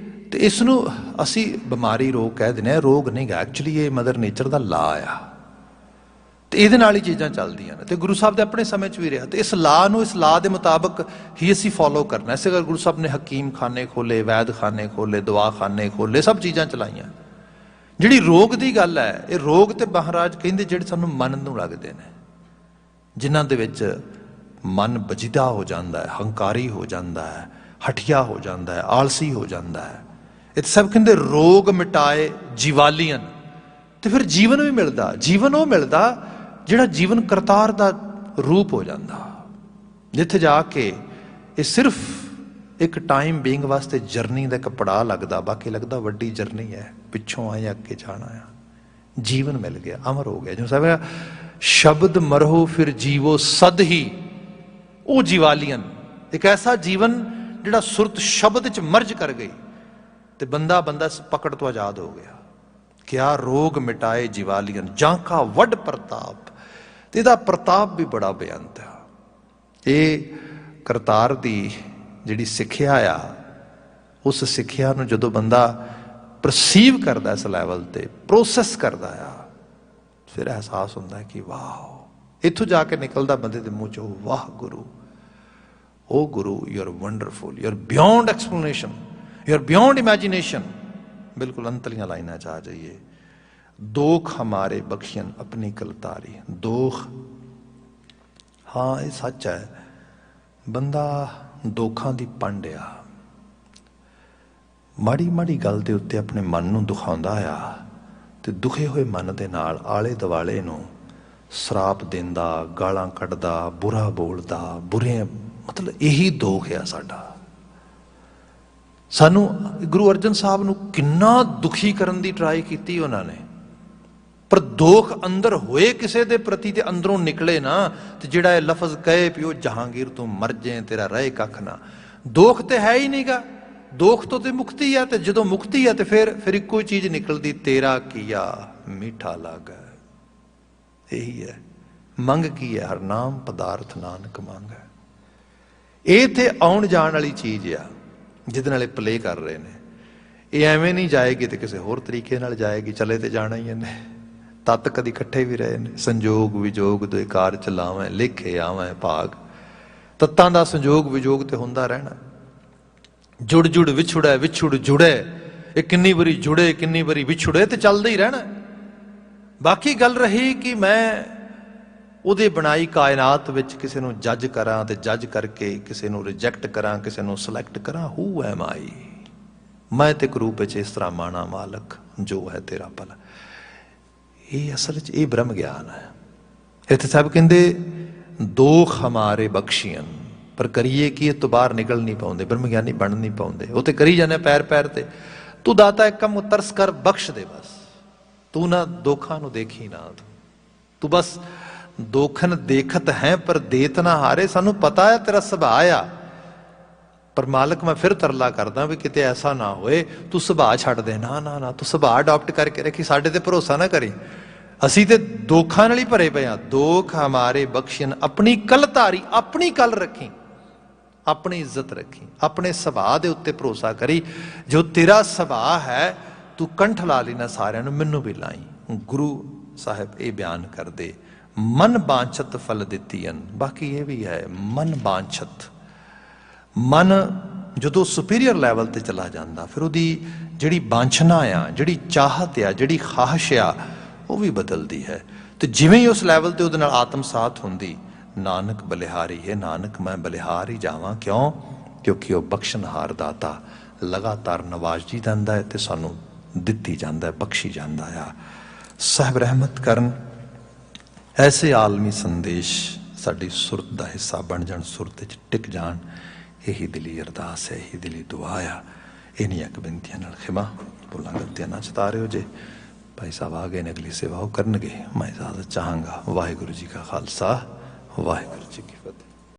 ਤੇ ਇਸ ਨੂੰ ਅਸੀਂ ਬਿਮਾਰੀ ਰੋਗ ਕਹਿ ਦਿੰਦੇ ਹਾਂ, ਰੋਗ ਨਹੀਂ ਗਾ, ਐਕਚੁਅਲੀ ਇਹ ਮਦਰ ਨੇਚਰ ਦਾ ਲਾਅ ਆ, ਤੇ ਇਹਦੇ ਨਾਲ ਹੀ ਚੀਜ਼ਾਂ ਚੱਲਦੀਆਂ ਨੇ। ਤੇ ਗੁਰੂ ਸਾਹਿਬ ਦੇ ਆਪਣੇ ਸਮੇਂ 'ਚ ਵੀ ਰਿਹਾ, ਤੇ ਇਸ ਲਾਅ ਨੂੰ, ਇਸ ਲਾਅ ਦੇ ਮੁਤਾਬਕ ਹੀ ਅਸੀਂ ਫੋਲੋ ਕਰਨਾ। ਇਸੇ ਕਰਕੇ ਗੁਰੂ ਸਾਹਿਬ ਨੇ ਹਕੀਮ ਖਾਨੇ ਖੋਲੇ, ਵੈਦ ਖਾਨੇ ਖੋਲੇ, ਦਵਾਖਾਨੇ ਖੋਲੇ, ਸਭ ਚੀਜ਼ਾਂ ਚਲਾਈਆਂ। ਜਿਹੜੀ ਰੋਗ ਦੀ ਗੱਲ ਹੈ, ਇਹ ਰੋਗ ਤੇ ਮਹਾਰਾਜ ਕਹਿੰਦੇ ਜਿਹੜੇ ਸਾਨੂੰ ਮਨ ਨੂੰ ਲੱਗਦੇ ਨੇ, ਜਿਨ੍ਹਾਂ ਦੇ ਵਿੱਚ ਮਨ ਬਜੀਦਾ ਹੋ ਜਾਂਦਾ ਹੈ, ਹੰਕਾਰੀ ਹੋ ਜਾਂਦਾ ਹੈ, ਹਠੀਆ ਹੋ ਜਾਂਦਾ ਹੈ, ਆਲਸੀ ਹੋ ਜਾਂਦਾ ਹੈ। ਇਹ ਸਭ ਕਹਿੰਦੇ ਰੋਗ ਮਿਟਾਏ ਜੀਵਾਲੀਅਨ। ਤੇ ਫਿਰ ਜੀਵਨ ਵੀ ਮਿਲਦਾ, ਜੀਵਨ ਉਹ ਮਿਲਦਾ ਜਿਹੜਾ ਜੀਵਨ ਕਰਤਾਰ ਦਾ ਰੂਪ ਹੋ ਜਾਂਦਾ, ਜਿੱਥੇ ਜਾ ਕੇ ਇਹ ਸਿਰਫ ਇੱਕ ਟਾਈਮ ਬੀਇੰਗ ਵਾਸਤੇ ਜਰਨੀ ਦਾ ਇੱਕ ਪੜਾਅ ਲੱਗਦਾ, ਬਾਕੀ ਲੱਗਦਾ ਵੱਡੀ ਜਰਨੀ ਹੈ, ਪਿੱਛੋਂ ਆਏ ਅੱਗੇ ਜਾਣਾ ਆ। ਜੀਵਨ ਮਿਲ ਗਿਆ, ਅਮਰ ਹੋ ਗਿਆ। ਜਿਵੇਂ ਸਾਹਿਬ ਸ਼ਬਦ ਮਰੋ ਫਿਰ ਜੀਵੋ ਸਦ ਹੀ, ਉਹ ਜੀਵਾਲੀਅਨ, ਇੱਕ ਐਸਾ ਜੀਵਨ ਜਿਹੜਾ ਸੁਰਤ ਸ਼ਬਦ ਚ ਮਰਜ ਕਰ ਗਈ ਤੇ ਬੰਦਾ ਇਸ ਪਕੜ ਤੋਂ ਆਜ਼ਾਦ ਹੋ ਗਿਆ। ਕਿਆ ਰੋਗ ਮਿਟਾਏ ਜੀਵਾਲੀਅਨ ਜਾਂ ਕਾ ਵੱਡ ਪ੍ਰਤਾਪ। ਤੇ ਇਹਦਾ ਪ੍ਰਤਾਪ ਵੀ ਬੜਾ ਬੇਅੰਤ ਆ। ਇਹ ਕਰਤਾਰ ਦੀ ਜਿਹੜੀ ਸਿੱਖਿਆ ਆ, ਉਸ ਸਿੱਖਿਆ ਨੂੰ ਜਦੋਂ ਬੰਦਾ ਪਰਸੀਵ ਕਰਦਾ, ਇਸ ਲੈਵਲ ਤੇ ਪ੍ਰੋਸੈਸ ਕਰਦਾ ਆ, ਫਿਰ ਅਹਿਸਾਸ ਹੁੰਦਾ ਕਿ ਵਾਹ, ਇੱਥੋਂ ਜਾ ਕੇ ਨਿਕਲਦਾ ਬੰਦੇ ਦੇ ਮੂੰਹ ਚੋਂ ਵਾਹ ਗੁਰੂ, ਓ Guru, you are wonderful, you are beyond explanation, you are beyond imagination. ਬਿਲਕੁਲ ਅੰਤਲੀਆਂ ਲਾਈਨਾਂ 'ਚ ਆ ਜਾਈਏ। ਦੋਖ ਹਮਾਰੇ ਬਖਸ਼ੀਨ ਆਪਣੀ ਕਲਤਾਰੀ। ਦੋਖ, ਹਾਂ ਇਹ ਸੱਚ ਹੈ, ਬੰਦਾ ਦੋਖਾਂ ਦੀ ਪੰਡ ਆ। ਮਾੜੀ ਮਾੜੀ ਗੱਲ ਦੇ ਉੱਤੇ ਆਪਣੇ ਮਨ ਨੂੰ ਦੁਖਾਉਂਦਾ ਆ, ਤੇ ਦੁਖੇ ਹੋਏ ਮਨ ਦੇ ਨਾਲ ਆਲੇ ਦੁਆਲੇ ਨੂੰ ਸਰਾਪ ਦਿੰਦਾ, ਗਾਲਾਂ ਕੱਢਦਾ, ਬੁਰਾ ਬੋਲਦਾ, ਬੁਰੇ, ਮਤਲਬ ਇਹੀ ਦੋਖ ਆ ਸਾਡਾ। ਸਾਨੂੰ ਗੁਰੂ ਅਰਜਨ ਸਾਹਿਬ ਨੂੰ ਕਿੰਨਾ ਦੁਖੀ ਕਰਨ ਦੀ ਟਰਾਈ ਕੀਤੀ ਉਹਨਾਂ ਨੇ, ਪਰ ਦੋਖ ਅੰਦਰ ਹੋਏ ਕਿਸੇ ਦੇ ਪ੍ਰਤੀ ਤੇ ਅੰਦਰੋਂ ਨਿਕਲੇ ਨਾ, ਤੇ ਜਿਹੜਾ ਇਹ ਲਫ਼ਜ਼ ਕਹੇ ਪਿਓ ਜਹਾਂਗੀਰ ਤੂੰ ਮਰ ਜੇ ਤੇਰਾ ਰਹੇ ਕੱਖ ਨਾ, ਦੋਖ ਤੇ ਹੈ ਹੀ ਨਹੀਂਗਾ। ਦੋਖ ਤੋਂ ਤੇ ਮੁਕਤੀ ਆ, ਤੇ ਜਦੋਂ ਮੁਕਤੀ ਆ ਤੇ ਫਿਰ ਇੱਕੋ ਚੀਜ਼ ਨਿਕਲਦੀ, ਤੇਰਾ ਕੀਆ ਮੀਠਾ ਲਾਗਾ। ਇਹੀ ਹੈ ਮੰਗ ਕੀ ਹੈ, ਹਰ ਨਾਮ ਪਦਾਰਥ ਨਾਨਕ ਮੰਗ ਹੈ। ਇਹ ਤੇ ਆਉਣ ਜਾਣ ਵਾਲੀ ਚੀਜ਼ ਆ ਜਿਹਦੇ ਨਾਲ ਇਹ ਪਲੇ ਕਰ ਰਹੇ ਨੇ। ਇਹ ਐਵੇਂ ਨਹੀਂ ਜਾਏਗੀ ਤੇ ਕਿਸੇ ਹੋਰ ਤਰੀਕੇ ਨਾਲ ਜਾਏਗੀ, ਚਲੇ ਤੇ ਜਾਣਾ ਹੀ ਇਹਨੇ। ਤੱਤ ਕਦੀ ਇਕੱਠੇ ਵੀ ਰਹੇ ਨੇ, ਸੰਜੋਗ ਵਿਜੋਗ ਦੋਇ ਕਾਰ ਚਲਾਵੇਂ, ਲੇਖੇ ਆਵੇਂ ਭਾਗ। ਤੱਤਾਂ ਦਾ ਸੰਜੋਗ ਵਿਜੋਗ ਤੇ ਹੁੰਦਾ ਰਹਿਣਾ। ਜੁੜ ਜੁੜ ਵਿਛੁੜੈ ਵਿਛੁੜ ਜੁੜੇ, ਇਹ ਕਿੰਨੀ ਵਾਰੀ ਜੁੜੇ ਕਿੰਨੀ ਵਾਰੀ ਵਿਛੁੜੇ, ਤੇ ਚੱਲਦਾ ਹੀ ਰਹਿਣਾ। ਬਾਕੀ ਗੱਲ ਰਹੀ ਕਿ ਮੈਂ ਉਹਦੇ ਬਣਾਈ ਕਾਇਨਾਤ ਵਿੱਚ ਕਿਸੇ ਨੂੰ ਜੱਜ ਕਰਾਂ, ਤੇ ਜੱਜ ਕਰਕੇ ਕਿਸੇ ਨੂੰ ਰਿਜੈਕਟ ਕਰਾਂ, ਕਿਸੇ ਨੂੰ ਸਿਲੈਕਟ ਕਰਾਂ। ਹੂ ਐਮ ਆਈ, ਮੈਂ ਤੇ ਇੱਕ ਰੂਪ ਵਿੱਚ ਇਸ ਤਰ੍ਹਾਂ ਮਾਣਾ ਮਾਲਕ ਜੋ ਹੈ ਤੇਰਾ ਭਲਾ। ਇਹ ਅਸਲ 'ਚ ਇਹ ਬ੍ਰਹਮ ਗਿਆਨ ਹੈ। ਇੱਥੇ ਸਭ ਕਹਿੰਦੇ ਦੋਖ ਹਮਾਰੇ ਬਖਸ਼ੀਅਨ, ਪਰ ਕਰੀਏ ਕਿ ਇਹ ਤੋਂ ਬਾਹਰ ਨਿਕਲ ਨਹੀਂ ਪਾਉਂਦੇ, ਬ੍ਰਹਮ ਗਿਆਨੀ ਬਣ ਨਹੀਂ ਪਾਉਂਦੇ। ਉਹ ਤੇ ਕਰੀ ਜਾਂਦੇ ਪੈਰ ਪੈਰ ਤੇ। ਤੂੰ ਦਾਤਾ ਇੱਕ ਕੰਮ ਤਰਸ ਕਰ, ਬਖਸ਼ ਦੇ ਬਸ। ਤੂੰ ਨਾ ਦੋਖਾਂ ਨੂੰ ਦੇਖੀ ਨਾ, ਤੂੰ ਬਸ ਦੋਖਨ ਦੇਖਤ ਹੈ ਪਰ ਦੇਤ ਨਾ ਹਾਰੇ। ਸਾਨੂੰ ਪਤਾ ਹੈ ਤੇਰਾ ਸੁਭਾਅ ਆ, ਪਰ ਮਾਲਕ ਮੈਂ ਫਿਰ ਤਰਲਾ ਕਰਦਾ ਵੀ ਕਿਤੇ ਐਸਾ ਨਾ ਹੋਏ ਤੂੰ ਸੁਭਾਅ ਛੱਡ ਦੇ। ਨਾ ਨਾ ਨਾ, ਤੂੰ ਸੁਭਾਅ ਅਡਾਪਟ ਕਰਕੇ ਰੱਖੀ, ਸਾਡੇ ਤੇ ਭਰੋਸਾ ਨਾ ਕਰੀ। ਅਸੀਂ ਤੇ ਦੋਖਾਂ ਨਾਲ ਹੀ ਭਰੇ ਪਏ ਆ। ਦੋਖ ਹਮਾਰੇ ਬਖਸ਼ੀਨ ਆਪਣੀ ਕਲ ਧਾਰੀ, ਆਪਣੀ ਕਲ ਰੱਖੀ, ਆਪਣੀ ਇੱਜ਼ਤ ਰੱਖੀ, ਆਪਣੇ ਸੁਭਾਅ ਦੇ ਉੱਤੇ ਭਰੋਸਾ ਕਰੀ। ਜੋ ਤੇਰਾ ਸੁਭਾਅ ਹੈ ਤੂੰ ਕੰਠ ਲਾ ਲੈਣਾ ਸਾਰਿਆਂ ਨੂੰ, ਮੈਨੂੰ ਵੀ ਲਾਈ। ਗੁਰੂ ਸਾਹਿਬ ਇਹ ਬਿਆਨ ਕਰਦੇ, ਮਨ ਬਾਂਛਤ ਫਲ ਦਿੱਤੀਨ। ਬਾਕੀ ਇਹ ਵੀ ਹੈ, ਮਨ ਬਾਂਛਤ, ਮਨ ਜਦੋਂ ਸੁਪੀਰੀਅਰ ਲੈਵਲ ਤੇ ਚਲਾ ਜਾਂਦਾ, ਫਿਰ ਉਹਦੀ ਜਿਹੜੀ ਬਾਂਛਨਾ ਆ, ਜਿਹੜੀ ਚਾਹਤ ਆ, ਜਿਹੜੀ ਖਾਹਿਸ਼ ਆ, ਉਹ ਵੀ ਬਦਲਦੀ ਹੈ। ਤੇ ਜਿਵੇਂ ਹੀ ਉਸ ਲੈਵਲ ਤੇ ਉਹਦੇ ਨਾਲ ਆਤਮ ਸਾਥ ਹੁੰਦੀ, ਨਾਨਕ ਬਲਿਹਾਰੀ ਹੈ, ਨਾਨਕ ਮੈਂ ਬਲਿਹਾਰ ਹੀ ਜਾਵਾਂ। ਕਿਉਂ? ਕਿਉਂਕਿ ਉਹ ਬਖਸ਼ਣਹਾਰ ਦਾਤਾ ਲਗਾਤਾਰ ਨਵਾਜ਼ੀ ਜਾਂਦਾ ਹੈ ਤੇ ਸਾਨੂੰ ਦਿੱਤੀ ਜਾਂਦਾ, ਬਖਸ਼ੀ ਜਾਂਦਾ ਆ। ਸਾਹਿਬ ਰਹਿਮਤ ਕਰਨ, ਐਸੇ ਆਲਮੀ ਸੰਦੇਸ਼ ਸਾਡੀ ਸੁਰਤ ਦਾ ਹਿੱਸਾ ਬਣ ਜਾਣ, ਸੁਰਤ 'ਚ ਟਿਕ ਜਾਣ। ਇਹੀ ਦਿਲੀ ਅਰਦਾਸ ਹੈ, ਇਹੀ ਦਿਲੀ ਦੁਆ ਆ। ਇੰਨੀਆਂ ਕੁ ਬੇਨਤੀਆਂ ਨਾਲ ਖਿਮਾ ਭੁੱਲਾਂ ਗਲਤੀਆਂ ਨਾ ਚਤਾਰਿਓ ਜੇ। ਭਾਈ ਸਾਹਿਬ ਆ ਗਏ ਨੇ, ਅਗਲੀ ਸੇਵਾ ਉਹ ਕਰਨਗੇ। ਮੈਂ ਇਜਾਜ਼ਤ ਚਾਹਾਂਗਾ। ਵਾਹਿਗੁਰੂ ਜੀ ਕਾ ਖਾਲਸਾ, ਵਾਹਿਗੁਰੂ ਜੀ ਕੀ ਫਤਿਹ।